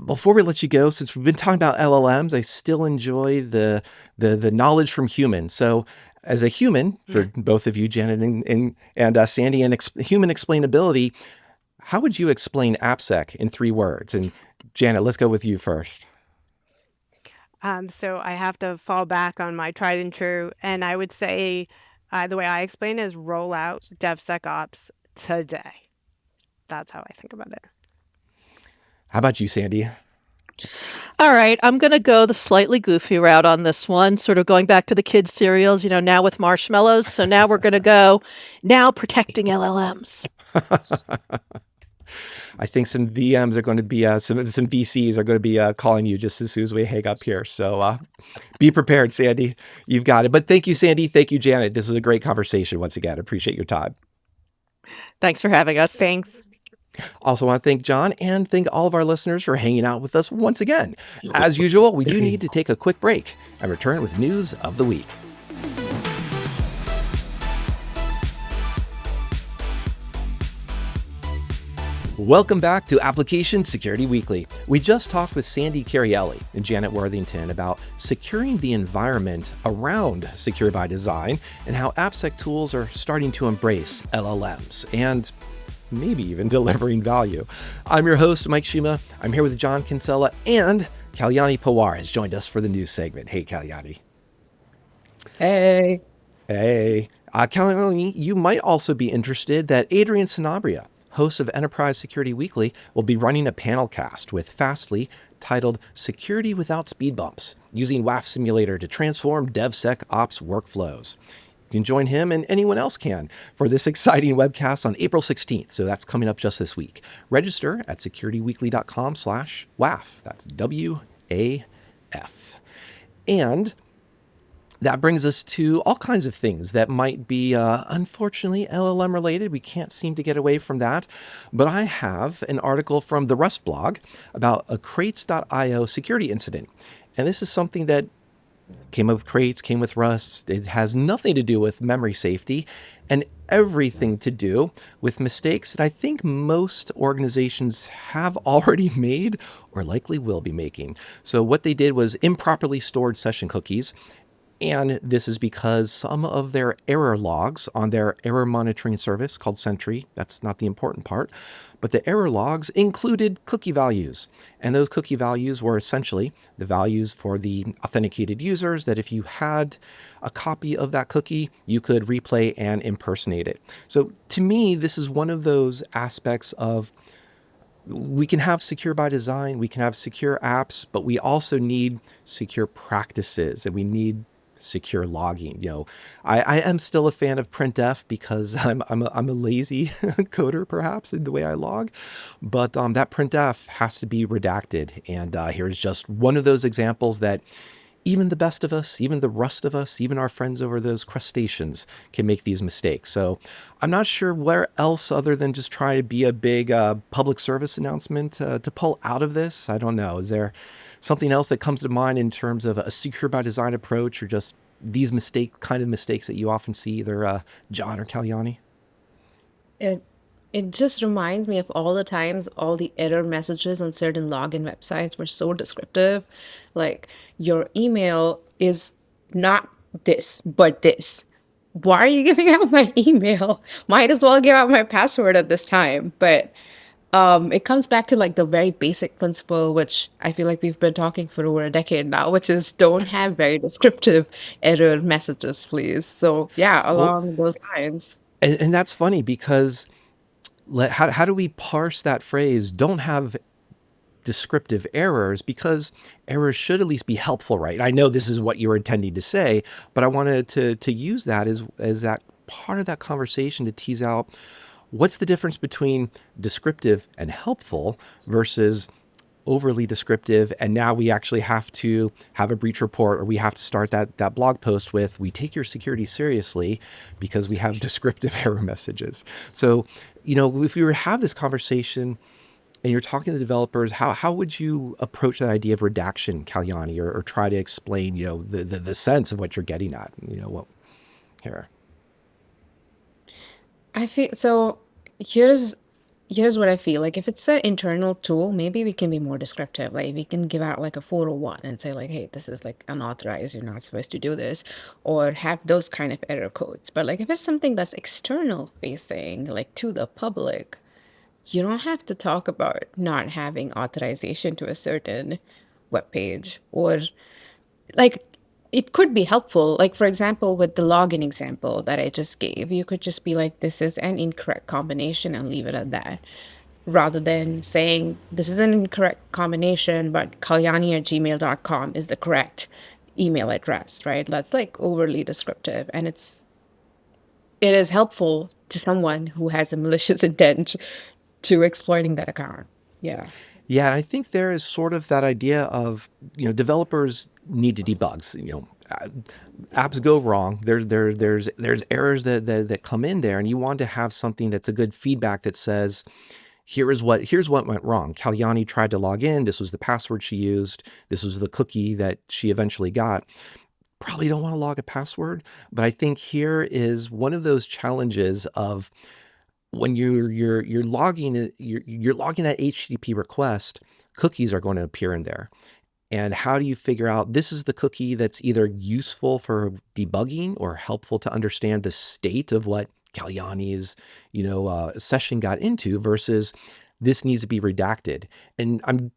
Before we let you go, since we've been talking about LLMs, I still enjoy the knowledge from humans. So as a human, for both of you, Janet and Sandy, and human explainability, how would you explain AppSec in 3 words? And Janet, let's go with you first. So I have to fall back on my tried and true, and I would say the way I explain it is roll out DevSecOps today. That's how I think about it. How about you, Sandy? All right, I'm going to go the slightly goofy route on this one, sort of going back to the kids' cereals, now with marshmallows. So now we're going to go protecting LLMs. I think some VMs are going to be, some VCs are going to be calling you just as soon as we hang up here. So be prepared, Sandy. You've got it. But thank you, Sandy. Thank you, Janet. This was a great conversation once again. Appreciate your time. Thanks for having us. Thanks. Also want to thank John and thank all of our listeners for hanging out with us once again. As usual, we do need to take a quick break and return with news of the week. Welcome back to Application Security Weekly. We just talked with Sandy Carielli and Janet Worthington about securing the environment around Secure by Design and how AppSec tools are starting to embrace LLMs and maybe even delivering value. I'm your host, Mike Shima. I'm here with John Kinsella, and Kalyani Pawar has joined us for the news segment. Hey, Kalyani. Hey. Hey. Kalyani, you might also be interested that Adrian Sanabria, host of Enterprise Security Weekly, will be running a panel cast with Fastly titled Security Without Speed Bumps, using WAF Simulator to transform DevSecOps workflows. You can join him, and anyone else can, for this exciting webcast on April 16th. So that's coming up just this week. Register at securityweekly.com/WAF. That's WAF. And that brings us to all kinds of things that might be, unfortunately, LLM related. We can't seem to get away from that. But I have an article from the Rust blog about a crates.io security incident. And this is something that Came with crates, came with Rust. It has nothing to do with memory safety and everything to do with mistakes that I think most organizations have already made or likely will be making. So what they did was improperly stored session cookies. And this is because some of their error logs on their error monitoring service called Sentry, that's not the important part, but the error logs included cookie values. And those cookie values were essentially the values for the authenticated users that if you had a copy of that cookie, you could replay and impersonate it. So to me, this is one of those aspects of we can have secure by design, we can have secure apps, but we also need secure practices and we need secure logging. I am still a fan of printf because I'm a lazy coder perhaps in the way I log, but that printf has to be redacted. And here's just one of those examples that even the best of us, even the rust of us, even our friends over those crustaceans can make these mistakes. So I'm not sure where else other than just try to be a big public service announcement to pull out of this. I don't know. Is there something else that comes to mind in terms of a secure by design approach or just these kind of mistakes that you often see, either John or Kalyani? It it just reminds me of all the times all the error messages on certain login websites were so descriptive. Like, your email is not this, but this. Why are you giving out my email? Might as well give out my password at this time. But it comes back to like the very basic principle, which I feel like we've been talking for over a decade now, which is don't have very descriptive error messages, please. So yeah, Well, along those lines. and that's funny because how do we parse that phrase? Don't have descriptive errors, because errors should at least be helpful, right? I know this is what you were intending to say, but I wanted to use that as that part of that conversation to tease out what's the difference between descriptive and helpful versus overly descriptive. And now we actually have to have a breach report, or we have to start that blog post with, we take your security seriously because we have descriptive error messages. So, if we were to have this conversation and you're talking to developers, how would you approach that idea of redaction, Kalyani, or try to explain, the sense of what you're getting at? What here? I feel so. Here's here's what I feel like. If it's an internal tool, maybe we can be more descriptive. Like, we can give out like a 401 and say like, hey, this is like unauthorized. You're not supposed to do this, or have those kind of error codes. But like, if it's something that's external facing, like to the public, you don't have to talk about not having authorization to a certain web page, or like, it could be helpful. Like, for example, with the login example that I just gave, you could just be like, this is an incorrect combination, and leave it at that, rather than saying this is an incorrect combination, but kalyani@gmail.com is the correct email address, right? That's like overly descriptive, and it is helpful to someone who has a malicious intent to exploiting that account. Yeah. Yeah, and I think there is sort of that idea of, developers need to debug. Apps go wrong. There's errors that come in there, and you want to have something that's a good feedback that says, here's what went wrong. Kalyani tried to log in. This was the password she used. This was the cookie that she eventually got. Probably don't want to log a password, but I think here is one of those challenges of when you're logging you're logging that HTTP request, cookies are going to appear in there. And how do you figure out this is the cookie that's either useful for debugging or helpful to understand the state of what Kalyani's, session got into versus this needs to be redacted. And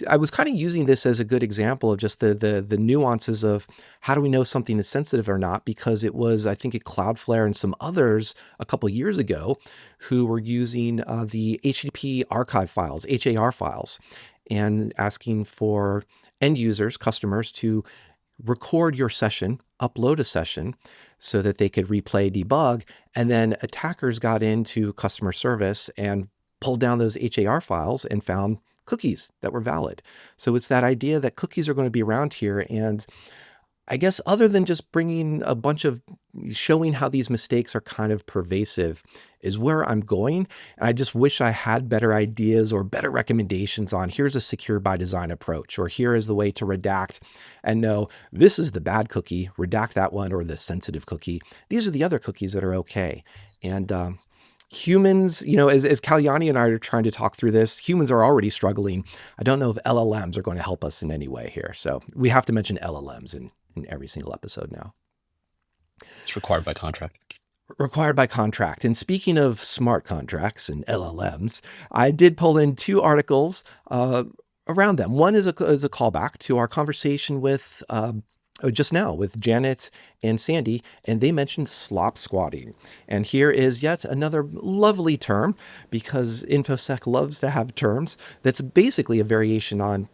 I was kind of using this as a good example of just the nuances of how do we know something is sensitive or not, because it was, I think, at Cloudflare and some others a couple of years ago who were using the HTTP archive files, HAR files, and asking for end users, customers, to record your session, upload a session so that they could replay, debug, and then attackers got into customer service and pulled down those HAR files and found cookies that were valid. So it's that idea that cookies are going to be around here. And I guess other than just bringing a bunch of showing how these mistakes are kind of pervasive is where I'm going. And I just wish I had better ideas or better recommendations on here's a secure by design approach, or here is the way to redact and know this is the bad cookie, redact that one, or the sensitive cookie. These are the other cookies that are okay. And humans, as Kalyani and I are trying to talk through this, humans are already struggling. I don't know if LLMs are going to help us in any way here. So we have to mention LLMs in every single episode now. It's required by contract. Required by contract. And speaking of smart contracts and LLMs, I did pull in two articles around them. One is a callback to our conversation with just now with Janet and Sandy, and they mentioned slopsquatting. And here is yet another lovely term, because InfoSec loves to have terms that's basically a variation on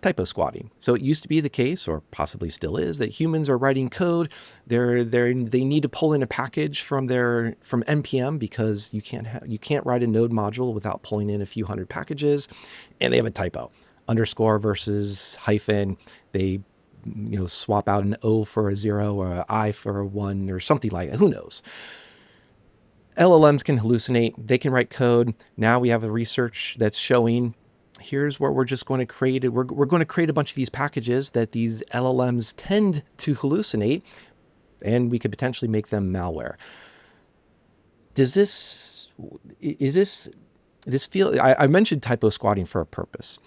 typosquatting. So it used to be the case, or possibly still is, that humans are writing code. They need to pull in a package from npm, because you can't write a node module without pulling in a few hundred packages, and they have a typo. Underscore versus hyphen. They swap out an O for a 0 or an I for a 1 or something like that. Who knows? LLMs can hallucinate. They can write code. Now we have a research that's showing here's where we're just going to create it. We're going to create a bunch of these packages that these LLMs tend to hallucinate, and we could potentially make them malware. Is this feel? I mentioned typosquatting for a purpose.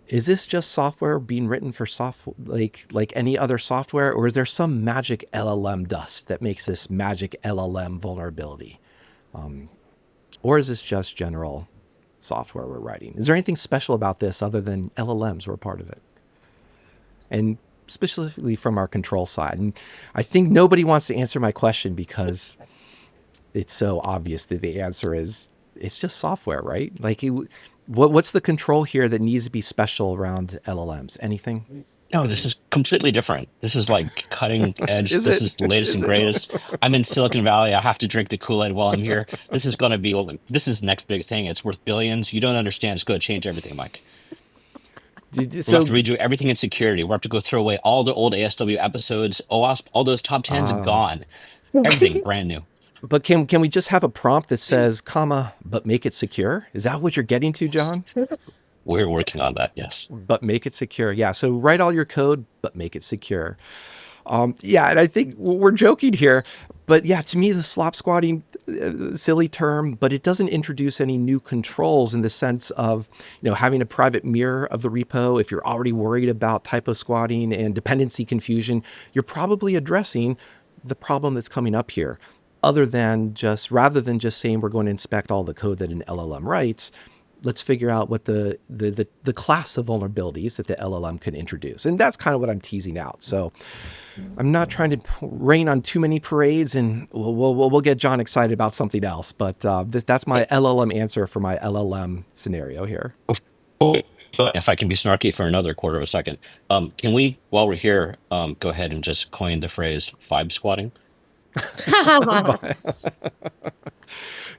Is this just software being written for software, like any other software, or is there some magic LLM dust that makes this magic LLM vulnerability? Or is this just general software we're writing? Is there anything special about this other than LLMs were a part of it? And specifically from our control side. And I think nobody wants to answer my question because it's so obvious that the answer is it's just software, right? Like, what's the control here that needs to be special around LLMs? Anything? No, this is completely different. This is like cutting edge. Is This it? is the latest and greatest. I'm in Silicon Valley. I have to drink the Kool-Aid while I'm here. This is going to be, this is the next big thing. It's worth billions. You don't understand. It's going to change everything, Mike. We'll have to redo everything in security. We'll have to go throw away all the old ASW episodes. OWASP, all those top 10s gone. Everything brand new. But can we just have a prompt that says, comma, but make it secure? Is that what you're getting to, John? We're working on that, yes. But make it secure. Yeah, so write all your code, but make it secure. Yeah, and I think we're joking here, but yeah, to me, the slopsquatting, silly term, but it doesn't introduce any new controls in the sense of, having a private mirror of the repo. If you're already worried about typosquatting and dependency confusion, you're probably addressing the problem that's coming up here. Rather than just saying we're going to inspect all the code that an LLM writes, let's figure out what the class of vulnerabilities that the LLM can introduce. And that's kind of what I'm teasing out. So I'm not trying to rain on too many parades, and we'll get John excited about something else. But that's my LLM answer for my LLM scenario here. If I can be snarky for another quarter of a second, can we, while we're here, go ahead and just coin the phrase vibe squatting?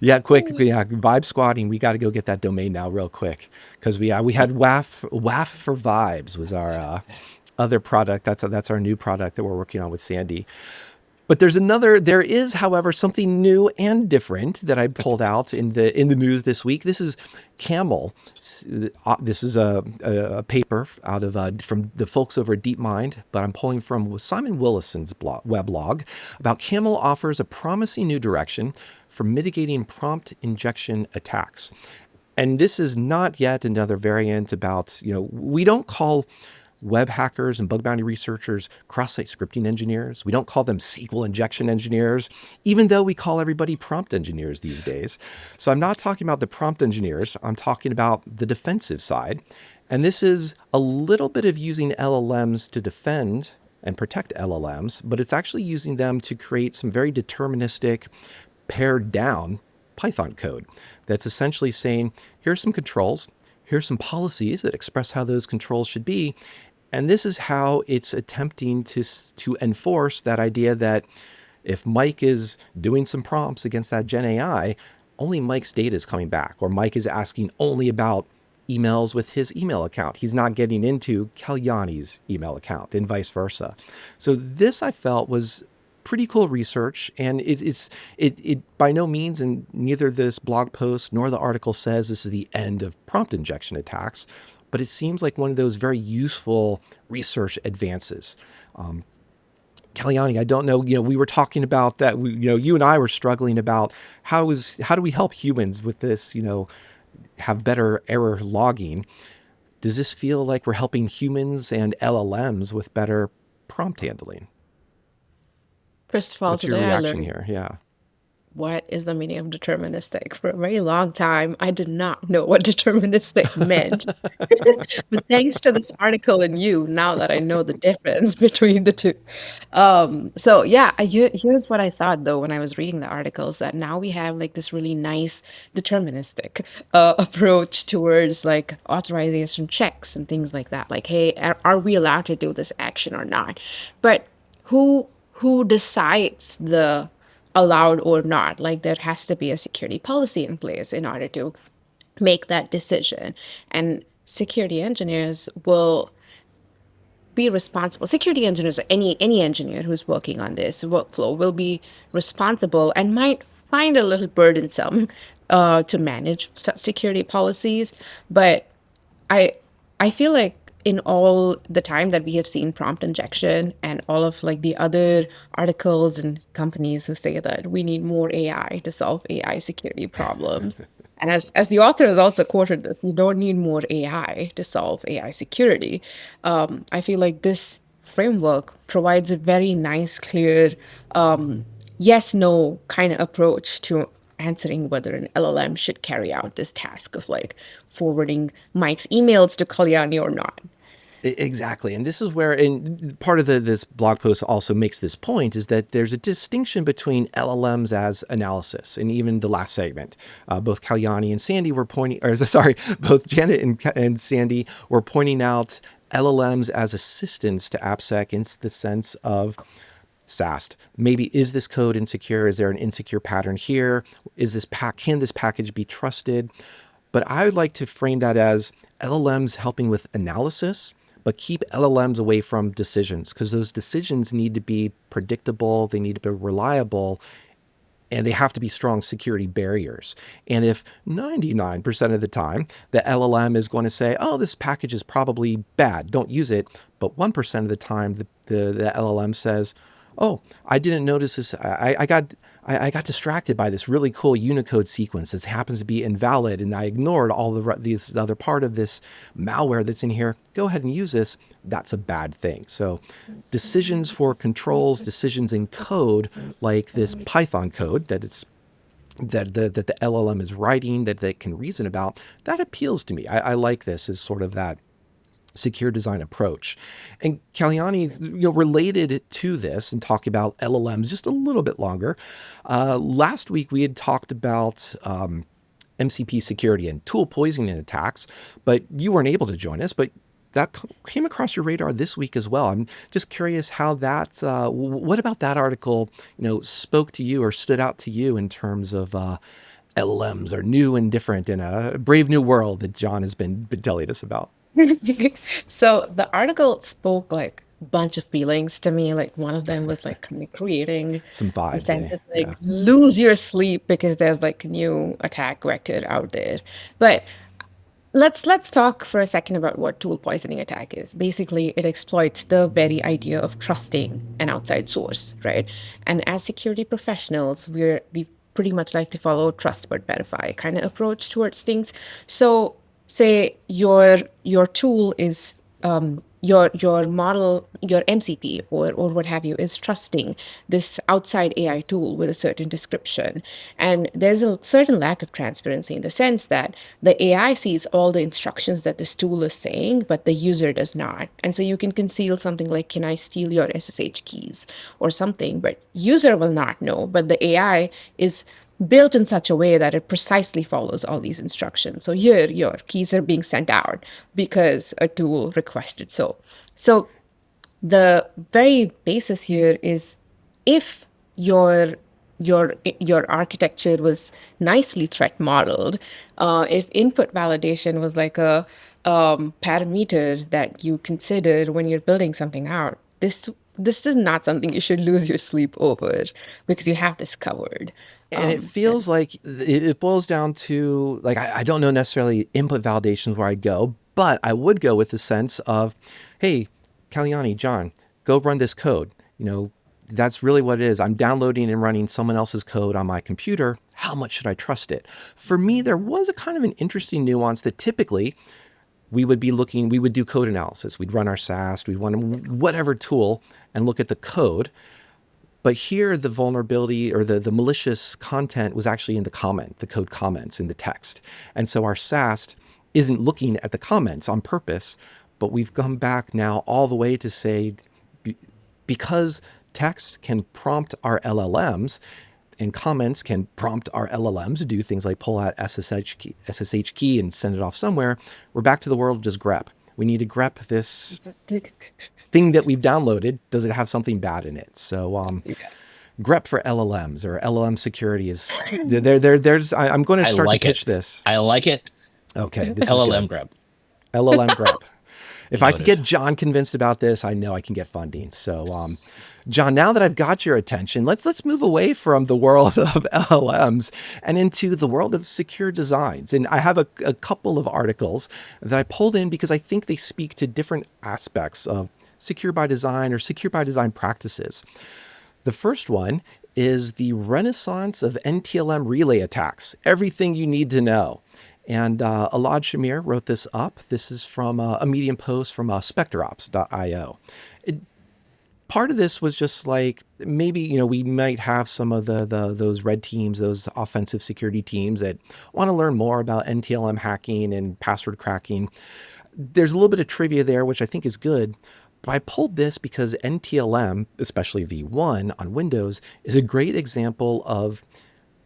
Yeah, quick. Yeah, vibe squatting. We got to go get that domain now real quick, because we had WAF for vibes was our other product. That's our new product that we're working on with Sandy. But there is, however, something new and different that I pulled out in the news this week. This is CaMeL. This is a paper out of from the folks over at DeepMind, but I'm pulling from Simon Willison's weblog about CaMeL offers a promising new direction for mitigating prompt injection attacks. And this is not yet another variant about, we don't call web hackers and bug bounty researchers cross-site scripting engineers. We don't call them SQL injection engineers, even though we call everybody prompt engineers these days. So I'm not talking about the prompt engineers. I'm talking about the defensive side. And this is a little bit of using LLMs to defend and protect LLMs, but it's actually using them to create some very deterministic, pared down Python code that's essentially saying, here's some controls, here's some policies that express how those controls should be. And this is how it's attempting to enforce that idea that if Mike is doing some prompts against that Gen AI, only Mike's data is coming back, or Mike is asking only about emails with his email account. He's not getting into Kalyani's email account and vice versa. So this I felt was pretty cool research, and it by no means, and neither this blog post nor the article says this is the end of prompt injection attacks, but it seems like one of those very useful research advances. Kalyani, I don't know, we were talking about that, you and I were struggling about how do we help humans with this, have better error logging. Does this feel like we're helping humans and LLMs with better prompt handling? First of all, What's your today I reaction learned here? Yeah. what is the meaning of deterministic. For a very long time, I did not know what deterministic meant. But thanks to this article and you, now that I know the difference between the two. So yeah, here's what I thought though when I was reading the articles, that now we have like this really nice deterministic approach towards like authorization checks and things like that. Like, hey, are we allowed to do this action or not? But who decides the allowed or not? Like, there has to be a security policy in place in order to make that decision. And security engineers will be responsible. Security engineers, or any engineer who's working on this workflow, will be responsible and might find a little burdensome to manage such security policies. But I feel like in all the time that we have seen prompt injection and all of like the other articles and companies who say that we need more AI to solve AI security problems. And as the author has also quoted this, you don't need more AI to solve AI security. I feel like this framework provides a very nice, clear, yes, no kind of approach to answering whether an LLM should carry out this task of like forwarding Mike's emails to Kalyani or not. Exactly. And this is where, and part of this blog post also makes this point, is that there's a distinction between LLMs as analysis. And even the last segment, both Kalyani and Sandy were pointing, or sorry, both Janet and Sandy were pointing out LLMs as assistants to AppSec in the sense of SAST. Maybe, is this code insecure? Is there an insecure pattern here? Can this package be trusted? But I would like to frame that as LLMs helping with analysis, but keep LLMs away from decisions, because those decisions need to be predictable, they need to be reliable, and they have to be strong security barriers. And if 99% of the time the LLM is going to say, oh, this package is probably bad, don't use it, but 1% of the time the LLM says, oh, I didn't notice this. I got distracted by this really cool Unicode sequence that happens to be invalid, and I ignored all this other part of this malware that's in here. Go ahead and use this. That's a bad thing. So decisions for controls, decisions in code, like this Python code that the LLM is writing, that they can reason about, that appeals to me. I like this as sort of that secure design approach. And Kalyani, related to this and talking about LLMs just a little bit longer, last week we had talked about MCP security and tool poisoning attacks, but you weren't able to join us, but that came across your radar this week as well. I'm just curious how that, what about that article, spoke to you or stood out to you in terms of LLMs are new and different in a brave new world that John has been telling us about. So the article spoke like a bunch of feelings to me. Like, one of them was like kind of creating Some a vibes. sense of like Yeah. lose your sleep because there's like a new attack vector out there. But let's talk for a second about what tool poisoning attack is. Basically, it exploits the very idea of trusting an outside source, right? And as security professionals, we pretty much like to follow trust but verify kind of approach towards things. So say your tool is your model, your MCP or what have you, is trusting this outside AI tool with a certain description. And there's a certain lack of transparency in the sense that the AI sees all the instructions that this tool is saying, but the user does not. And so you can conceal something like, can I steal your SSH keys or something, but user will not know, but the AI is built in such a way that it precisely follows all these instructions. So here, your keys are being sent out because a tool requested so. So the very basis here is, if your your architecture was nicely threat modeled, if input validation was like a parameter that you consider when you're building something out, this is not something you should lose your sleep over because you have this covered. And it feels like it boils down to like I don't know necessarily input validations where I go, but I would go with the sense of, hey, Kalyani, John, go run this code. That's really what it is. I'm downloading and running someone else's code on my computer. How much should I trust it? For me, there was a kind of an interesting nuance that typically we would do code analysis. We'd run our SAST, we'd run whatever tool and look at the code. But here, the vulnerability or the malicious content was actually in the code comments in the text. And so our SAST isn't looking at the comments on purpose, but we've come back now all the way to say, because text can prompt our LLMs and comments can prompt our LLMs to do things like pull out SSH key and send it off somewhere, we're back to the world of just grep. We need to grep this thing that we've downloaded. Does it have something bad in it? So grep for LLMs or LLM security is there's I'm going to I start like to pitch it. this. I like it. Okay, this is LLM good. grab. LLM grep. If I can Noted. get John convinced about this, I know I can get funding. So, John, now that I've got your attention, let's move away from the world of LLMs and into the world of secure designs. And I have a couple of articles that I pulled in because I think they speak to different aspects of secure by design or secure by design practices. The first one is the renaissance of NTLM relay attacks, everything you need to know. And Alad Shamir wrote this up. This is from a Medium post from specterops.io. Part of this was just like maybe we might have some of those red teams, those offensive security teams that want to learn more about NTLM hacking and password cracking. There's a little bit of trivia there, which I think is good. But I pulled this because NTLM, especially V1 on Windows, is a great example of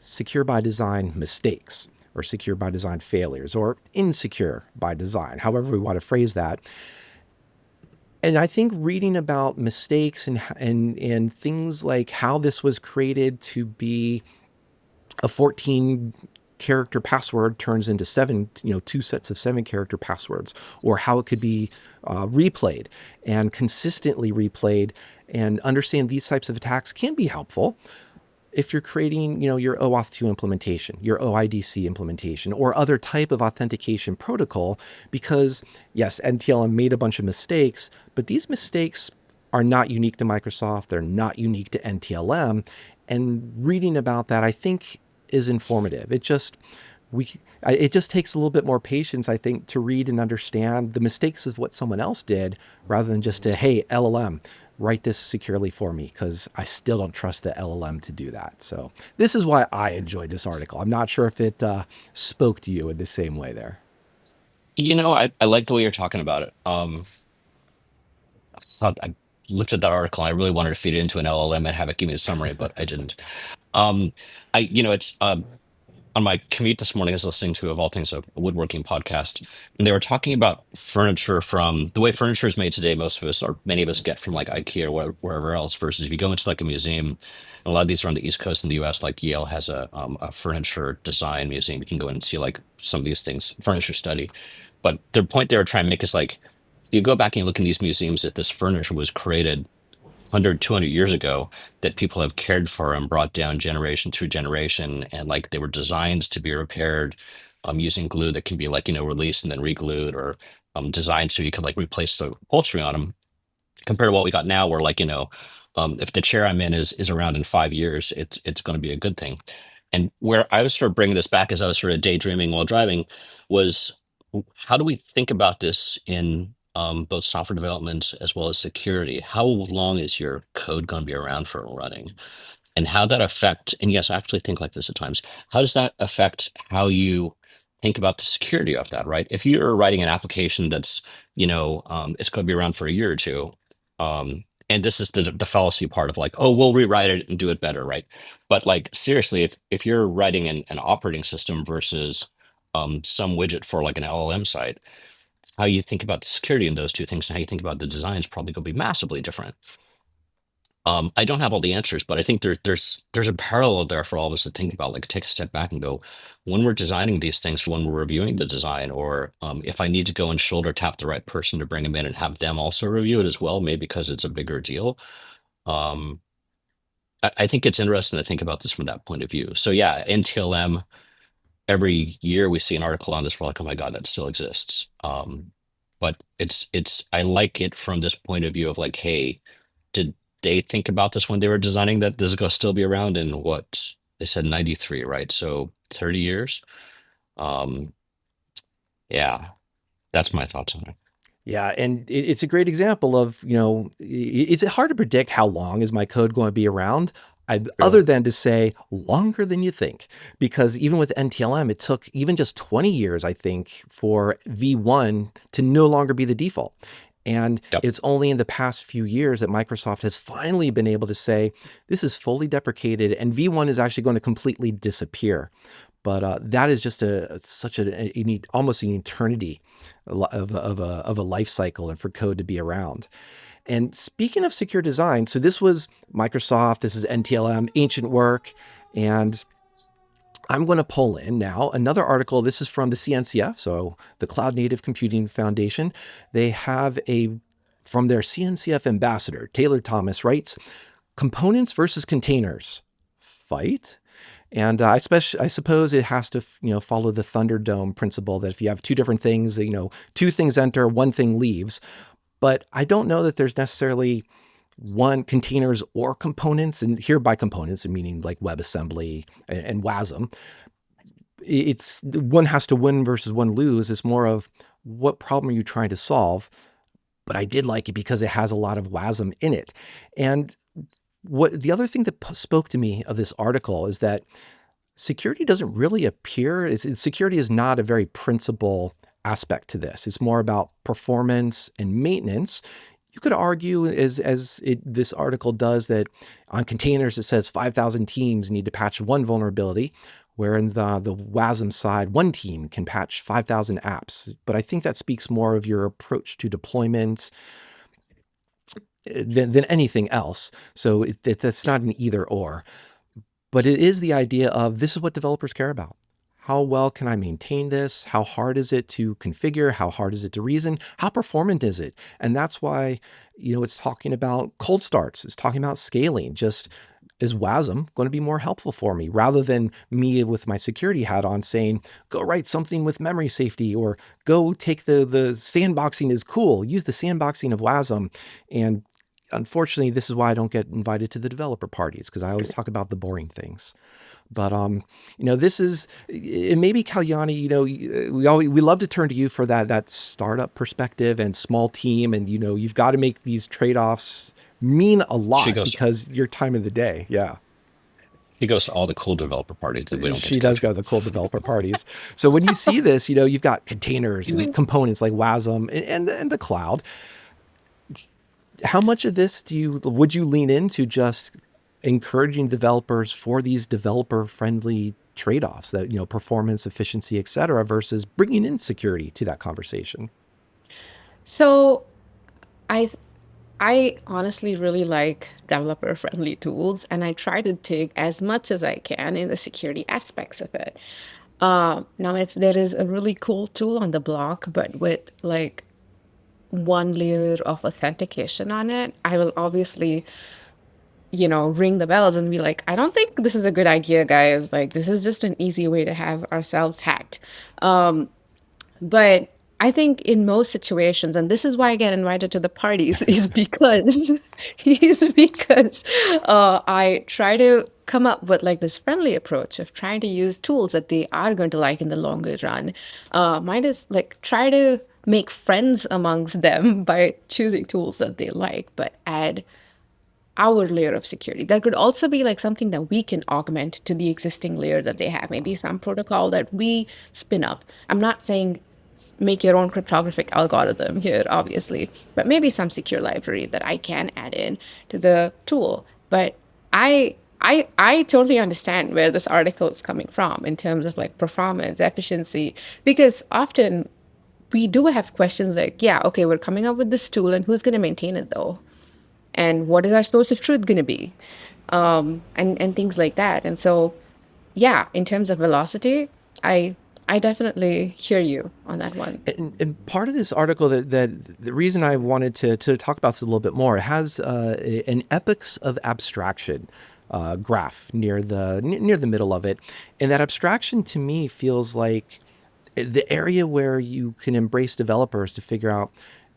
secure by design mistakes or secure by design failures or insecure by design, however we want to phrase that. And I think reading about mistakes and things like how this was created to be a 14 character password turns into two sets of 7-character passwords, or how it could be replayed and consistently replayed, and understand these types of attacks can be helpful if you're creating, your OAuth 2 implementation, your OIDC implementation, or other type of authentication protocol, because yes, NTLM made a bunch of mistakes, but these mistakes are not unique to Microsoft. They're not unique to NTLM. And reading about that, I think, is informative. It just takes a little bit more patience, I think, to read and understand the mistakes of what someone else did, rather than just hey, LLM, write this securely for me, because I still don't trust the LLM to do that. So this is why I enjoyed this article. I'm not sure if it spoke to you in the same way there. I like the way you're talking about it. I looked at that article and I really wanted to feed it into an LLM and have it give me a summary, but I didn't. It's on my commute this morning, I was listening to, of all things, a woodworking podcast, and they were talking about furniture from the way furniture is made today. Most of us, or many of us, get from like IKEA or wherever else. Versus if you go into like a museum, and a lot of these are on the East Coast in the U.S. Like Yale has a furniture design museum. You can go in and see like some of these things, furniture study. But the point they were trying to make is like, you go back and you look in these museums that this furniture was created 100, 200 years ago, that people have cared for and brought down generation through generation. And like they were designed to be repaired using glue that can be like, released and then re-glued, or designed so you could like replace the upholstery on them, compared to what we got now where like, if the chair I'm in is around in 5 years, it's going to be a good thing. And where I was sort of bringing this back as I was sort of daydreaming while driving was, how do we think about this in both software development as well as security? How long is your code going to be around for running? And how that affect, and yes, I actually think like this at times, how does that affect how you think about the security of that, right? If you're writing an application that's, it's going to be around for a year or two, and this is the fallacy part of like, oh, we'll rewrite it and do it better, right? But like seriously, if you're writing an operating system versus some widget for like an LLM site, how you think about the security in those two things and how you think about the design is probably going to be massively different. I don't have all the answers, but I think there's a parallel there for all of us to think about. Like, take a step back and go, when we're designing these things, when we're reviewing the design, or if I need to go and shoulder tap the right person to bring them in and have them also review it as well, maybe because it's a bigger deal. Um, I think it's interesting to think about this from that point of view. So yeah, NTLM. Every year we see an article on this, we're like, oh my God, that still exists. But it's I like it from this point of view of like, hey, did they think about this when they were designing that this is going to still be around in what they said 93, right? So 30 years. Um, yeah, that's my thoughts on it. Yeah, and it's a great example of, it's hard to predict how long is my code going to be around, other True. than to say longer than you think. Because even with NTLM, it took even just 20 years, I think, for V1 to no longer be the default. And Yep. it's only in the past few years that Microsoft has finally been able to say, this is fully deprecated and V1 is actually going to completely disappear. But that is just such almost an eternity of a life cycle and for code to be around. And speaking of secure design, so this was Microsoft, this is NTLM, ancient work, and I'm going to pull in now another article. This is from the CNCF, so the Cloud Native Computing Foundation. They have from their CNCF ambassador, Taylor Thomas, writes, components versus containers, fight? And I suppose it has to, follow the Thunderdome principle that if you have two different things, two things enter, one thing leaves. But I don't know that there's necessarily one containers or components, and here by components, meaning like WebAssembly and WASM. It's one has to win versus one lose. It's more of what problem are you trying to solve? But I did like it because it has a lot of WASM in it. And what the other thing that spoke to me of this article is that security doesn't really appear. Security is not a very principal aspect to this. It's more about performance and maintenance. You could argue, this article does, that on containers it says 5,000 teams need to patch one vulnerability, where in the WASM side, one team can patch 5,000 apps. But I think that speaks more of your approach to deployment than anything else. So that's not an either or, but it is the idea of this is what developers care about. How well can I maintain this? How hard is it to configure? How hard is it to reason? How performant is it? And that's why, it's talking about cold starts. It's talking about scaling. Just, is WASM going to be more helpful for me, rather than me with my security hat on saying, go write something with memory safety, or go take the sandboxing is cool. Use the sandboxing of WASM. And unfortunately, this is why I don't get invited to the developer parties, because I always talk about the boring things. But this is, and maybe Kalyani, we love to turn to you for that startup perspective and small team, and you've got to make these trade-offs mean a lot because your time of the day. Yeah. She goes to all the cool developer parties that we don't get She does go to the cool developer parties. So when you see this, you've got containers and components like WASM and the cloud. How much of this would you lean into just encouraging developers for these developer-friendly trade-offs, that performance, efficiency, et cetera, versus bringing in security to that conversation? So I honestly really like developer-friendly tools, and I try to take as much as I can in the security aspects of it. Now, if there is a really cool tool on the block, but with like one layer of authentication on it, I will obviously, ring the bells and be like, I don't think this is a good idea, guys. Like, this is just an easy way to have ourselves hacked. But I think in most situations, and this is why I get invited to the parties, is because I try to come up with like this friendly approach of trying to use tools that they are going to like in the longer run. Mine is like try to make friends amongst them by choosing tools that they like, but add our layer of security. That could also be like something that we can augment to the existing layer that they have, maybe some protocol that we spin up. I'm not saying make your own cryptographic algorithm here, obviously, but maybe some secure library that I can add in to the tool. But I totally understand where this article is coming from in terms of like performance, efficiency, because often we do have questions like, yeah, okay, we're coming up with this tool, and who's going to maintain it though? and what is our source of truth going to be, and things like that. And so, yeah, in terms of velocity, I I definitely hear you on that one. And part of this article that the reason I wanted to talk about this a little bit more, it has an epochs of abstraction graph near the middle of it, and that abstraction to me feels like the area where you can embrace developers to figure out,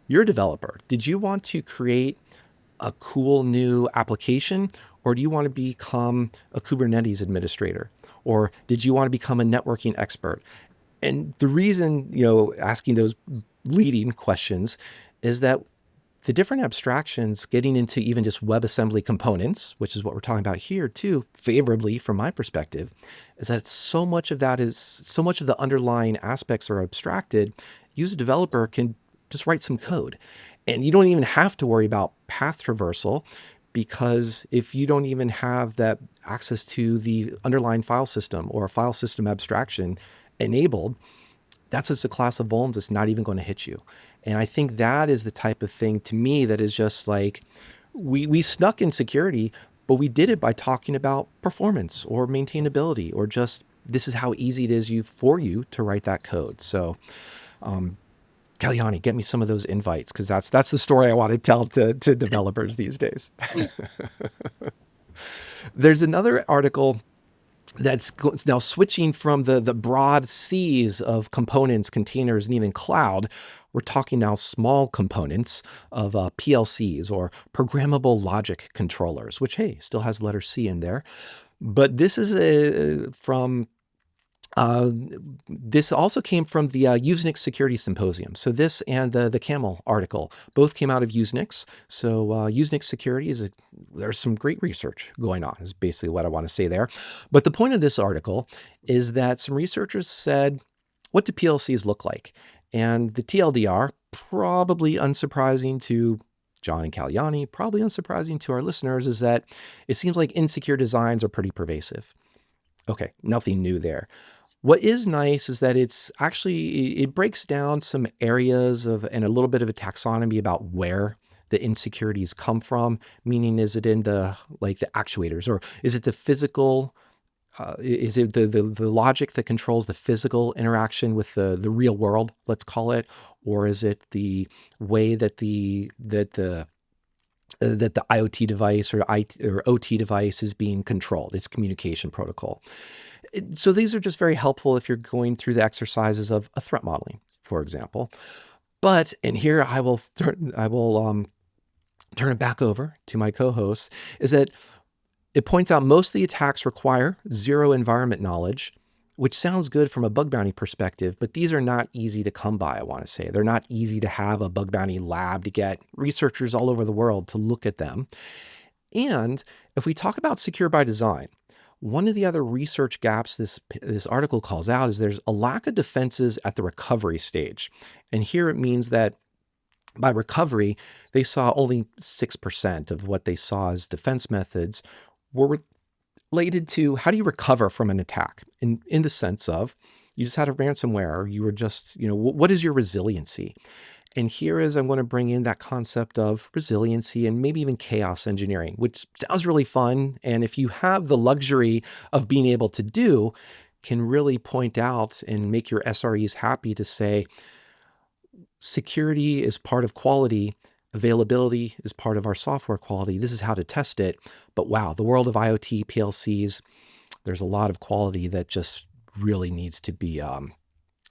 you're a developer. Did you want to create a cool new application, or do you want to become a Kubernetes administrator? Or did you want to become a networking expert? And the reason, asking those leading questions is that the different abstractions, getting into even just WebAssembly components, which is what we're talking about here too, favorably from my perspective, is that so much of the underlying aspects are abstracted. You as a developer can just write some code. And you don't even have to worry about path traversal, because if you don't even have that access to the underlying file system or a file system abstraction enabled, that's just a class of vulns that's not even going to hit you. And I think that is the type of thing to me that is just like, we snuck in security, but we did it by talking about performance or maintainability, or just this is how easy it is for you to write that code. So Kalyani, get me some of those invites, because that's the story I want to tell to developers these days. There's another article that's now switching from the broad seas of components, containers, and even cloud. We're talking now small components of PLCs, or programmable logic controllers, which, hey, still has letter C in there. But this is from this also came from the Usenix Security Symposium. So this and the CaMeL article both came out of Usenix. So Usenix Security there's some great research going on, is basically what I want to say there. But the point of this article is that some researchers said, what do PLCs look like? And the TLDR, probably unsurprising to John and Kalyani, probably unsurprising to our listeners, is that it seems like insecure designs are pretty pervasive. Okay, nothing new there. What is nice is that it breaks down some areas and a little bit of a taxonomy about where the insecurities come from. Meaning, is it in the actuators, or is it the physical? Is it the logic that controls the physical interaction with the real world, let's call it, or is it the way that the IoT device or OT device is being controlled, its communication protocol? So these are just very helpful if you're going through the exercises of a threat modeling, for example. But, and here I will turn it back over to my co-host, is that it points out most of the attacks require zero environment knowledge, which sounds good from a bug bounty perspective, but these are not easy to come by, I want to say. They're not easy to have a bug bounty lab to get researchers all over the world to look at them. And if we talk about secure by design, one of the other research gaps this article calls out is there's a lack of defenses at the recovery stage. And here it means that by recovery, they saw only 6% of what they saw as defense methods were related to how do you recover from an attack, in the sense of you just had a ransomware, or you were just, what is your resiliency? And here is, I'm going to bring in that concept of resiliency and maybe even chaos engineering, which sounds really fun. And if you have the luxury of being able to do, can really point out and make your SREs happy to say, security is part of quality, availability is part of our software quality. This is how to test it. But wow, the world of IoT, PLCs, there's a lot of quality that just really needs to be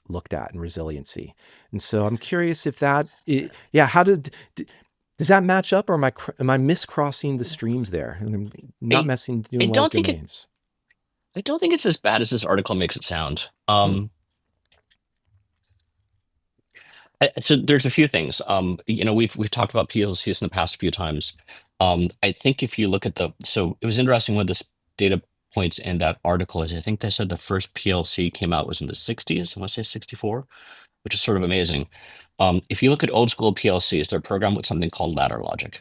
looked at in resiliency. And so I'm curious if how does that match up, or am I miscrossing the streams there? And I'm not doing well with domains. I don't think it's as bad as this article makes it sound. So there's a few things. We've talked about PLCs in the past a few times. I think if you look at so it was interesting when this data points in that article is, I think they said the first PLC came out was in the 60s. I want to say 64, which is sort of amazing. If you look at old school PLCs, they're programmed with something called ladder logic.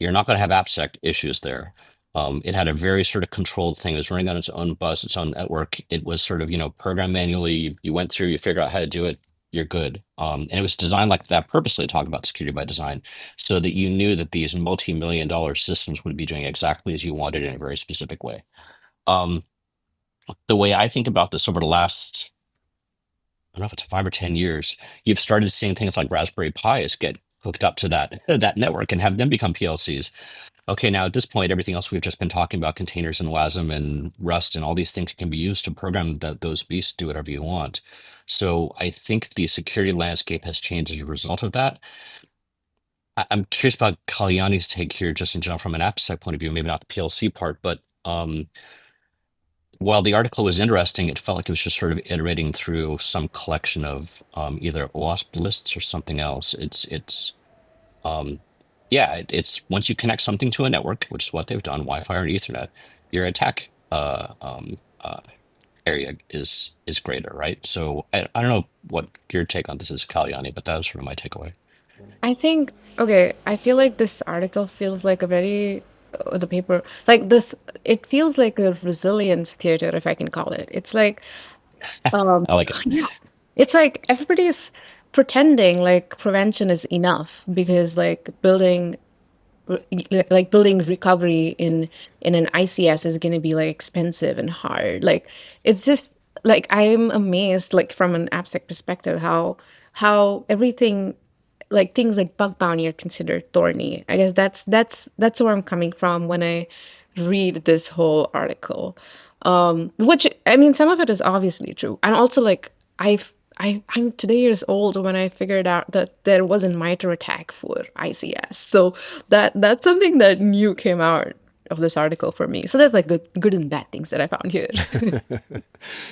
You're not going to have AppSec issues there. It had a very sort of controlled thing. It was running on its own bus, its own network. It was sort of, programmed manually. You went through, you figure out how to do it. you're good. And it was designed like that purposely to talk about security by design, so that you knew that these multi-million-dollar systems would be doing exactly as you wanted in a very specific way. Um, the way I think about this over the last, I don't know if it's 5 or 10 years, you've started seeing things like Raspberry Pis get hooked up to that network and have them become PLCs. Okay, now at this point, everything else we've just been talking about, containers and WASM and Rust and all these things can be used to program those beasts to do whatever you want. So I think the security landscape has changed as a result of that. I'm curious about Kalyani's take here, just in general from an AppSec point of view, maybe not the PLC part, but while the article was interesting, it felt like it was just sort of iterating through some collection of either WASP lists or something else. Um, yeah, it's once you connect something to a network, which is what they've done, Wi-Fi or Ethernet, your attack area is greater, right? So I don't know what your take on this is, Kalyani, but that was sort of my takeaway. I think, okay, I feel like this article feels like a very, the paper, like this, it feels like a resilience theater, if I can call it. It's like, um, I like it. yeah, it's like everybody's pretending like prevention is enough because like building recovery in an ICS is going to be like expensive and hard. Like it's just like I'm amazed like from an AppSec perspective how everything like things like bug bounty are considered thorny. I guess that's where I'm coming from when I read this whole article. Which I mean, some of it is obviously true, and also like I'm today years old when I figured out that there was a MITRE attack for ICS. So that's something that new came out of this article for me. So there's like good and bad things that I found here.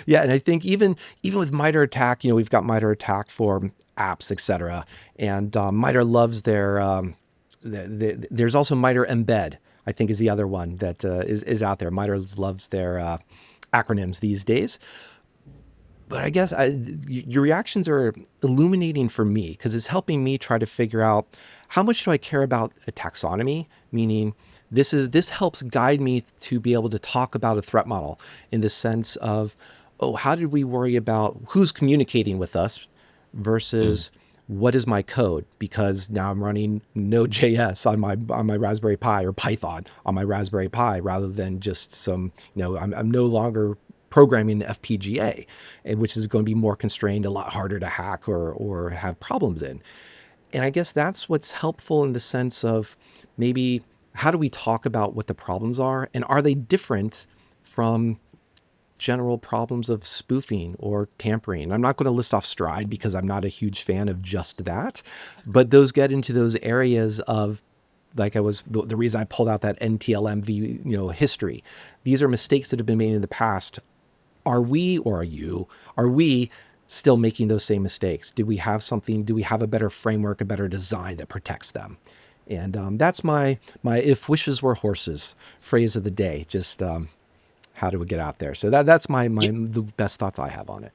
Yeah, and I think even with MITRE ATT&CK, we've got MITRE ATT&CK for apps, etc. And MITRE loves their. There's also MITRE Embed, I think, is the other one that is out there. MITRE loves their acronyms these days. But I guess your reactions are illuminating for me because it's helping me try to figure out how much do I care about a taxonomy, meaning this helps guide me to be able to talk about a threat model in the sense of, oh, how did we worry about who's communicating with us versus what is my code? Because now I'm running Node.js on my Raspberry Pi or Python on my Raspberry Pi rather than just some, I'm no longer programming FPGA, which is going to be more constrained, a lot harder to hack or have problems in. And I guess that's what's helpful in the sense of maybe how do we talk about what the problems are and are they different from general problems of spoofing or tampering. I'm not going to list off Stride because I'm not a huge fan of just that, but those get into those areas of like the reason I pulled out that NTLM history. These are mistakes that have been made in the past. Are we or are we still making those same mistakes? Do we have something? Do we have a better framework, a better design that protects them? And that's my if wishes were horses phrase of the day. Just how do we get out there? So that's the best thoughts I have on it.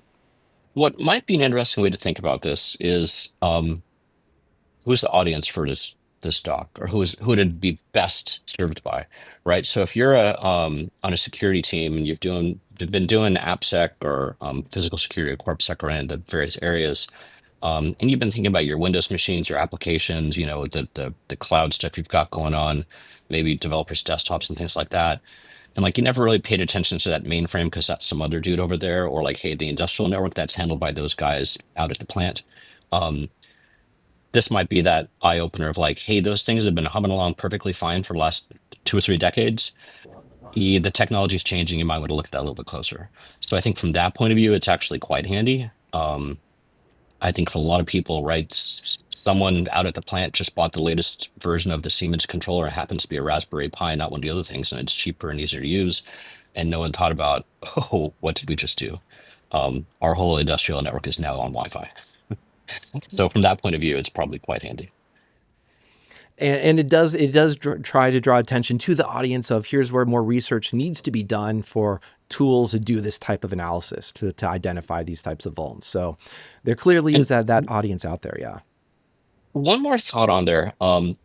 What might be an interesting way to think about this is who's the audience for this doc, or who would it be best served by, right? So if you're on a security team and you've been doing AppSec or physical security or CorpSec or in the various areas, and you've been thinking about your Windows machines, your applications, the cloud stuff you've got going on, maybe developers' desktops and things like that. And like you never really paid attention to that mainframe because that's some other dude over there, or like, hey, the industrial network that's handled by those guys out at the plant. This might be that eye opener of like, hey, those things have been humming along perfectly fine for the last 2 or 3 decades. The technology is changing. You might want to look at that a little bit closer. So I think from that point of view, it's actually quite handy. I think for a lot of people, right, someone out at the plant just bought the latest version of the Siemens controller. It happens to be a Raspberry Pi, not one of the other things, and it's cheaper and easier to use. And no one thought about, oh, what did we just do? Our whole industrial network is now on Wi-Fi. So from that point of view, it's probably quite handy. And it does try to draw attention to the audience of here's where more research needs to be done for tools to do this type of analysis to identify these types of vulns. So there clearly is that audience out there. Yeah. One more thought on there. I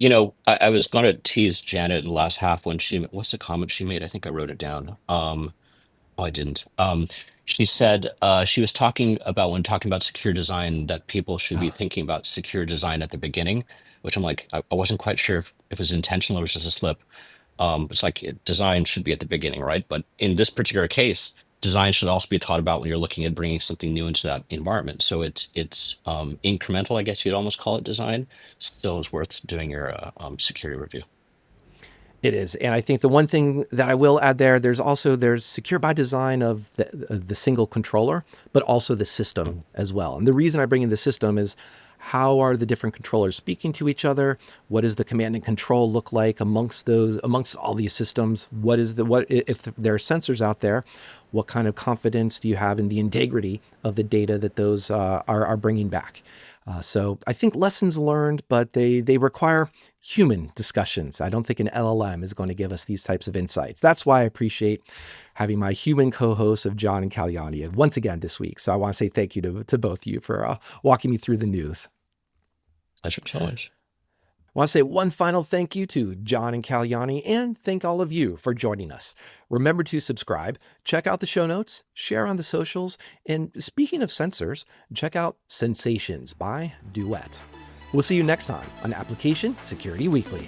was going to tease Janet in the last half when what's the comment she made? I think I wrote it down. Oh, I didn't. She said she was talking about, when talking about secure design, that people should be thinking about secure design at the beginning, which I'm like, I wasn't quite sure if it was intentional or was just a slip. It's like design should be at the beginning, right? But in this particular case, design should also be thought about when you're looking at bringing something new into that environment. So it's incremental, I guess you'd almost call it design. Still is worth doing your security review. It is. And I think the one thing that I will add there, there's secure by design of the single controller, but also the system as well. And the reason I bring in the system is, how are the different controllers speaking to each other? What does the command and control look like amongst all these systems? What if there are sensors out there? What kind of confidence do you have in the integrity of the data that those are bringing back? So I think lessons learned, but they require human discussions. I don't think an LLM is going to give us these types of insights. That's why I appreciate having my human co-hosts of John and Carielli once again this week. So I want to say thank you to both of you for walking me through the news. Pleasure challenge. I want to say one final thank you to John and Carielli, and thank all of you for joining us. Remember to subscribe, check out the show notes, share on the socials, and speaking of sensors, check out Sensations by Duet. We'll see you next time on Application Security Weekly.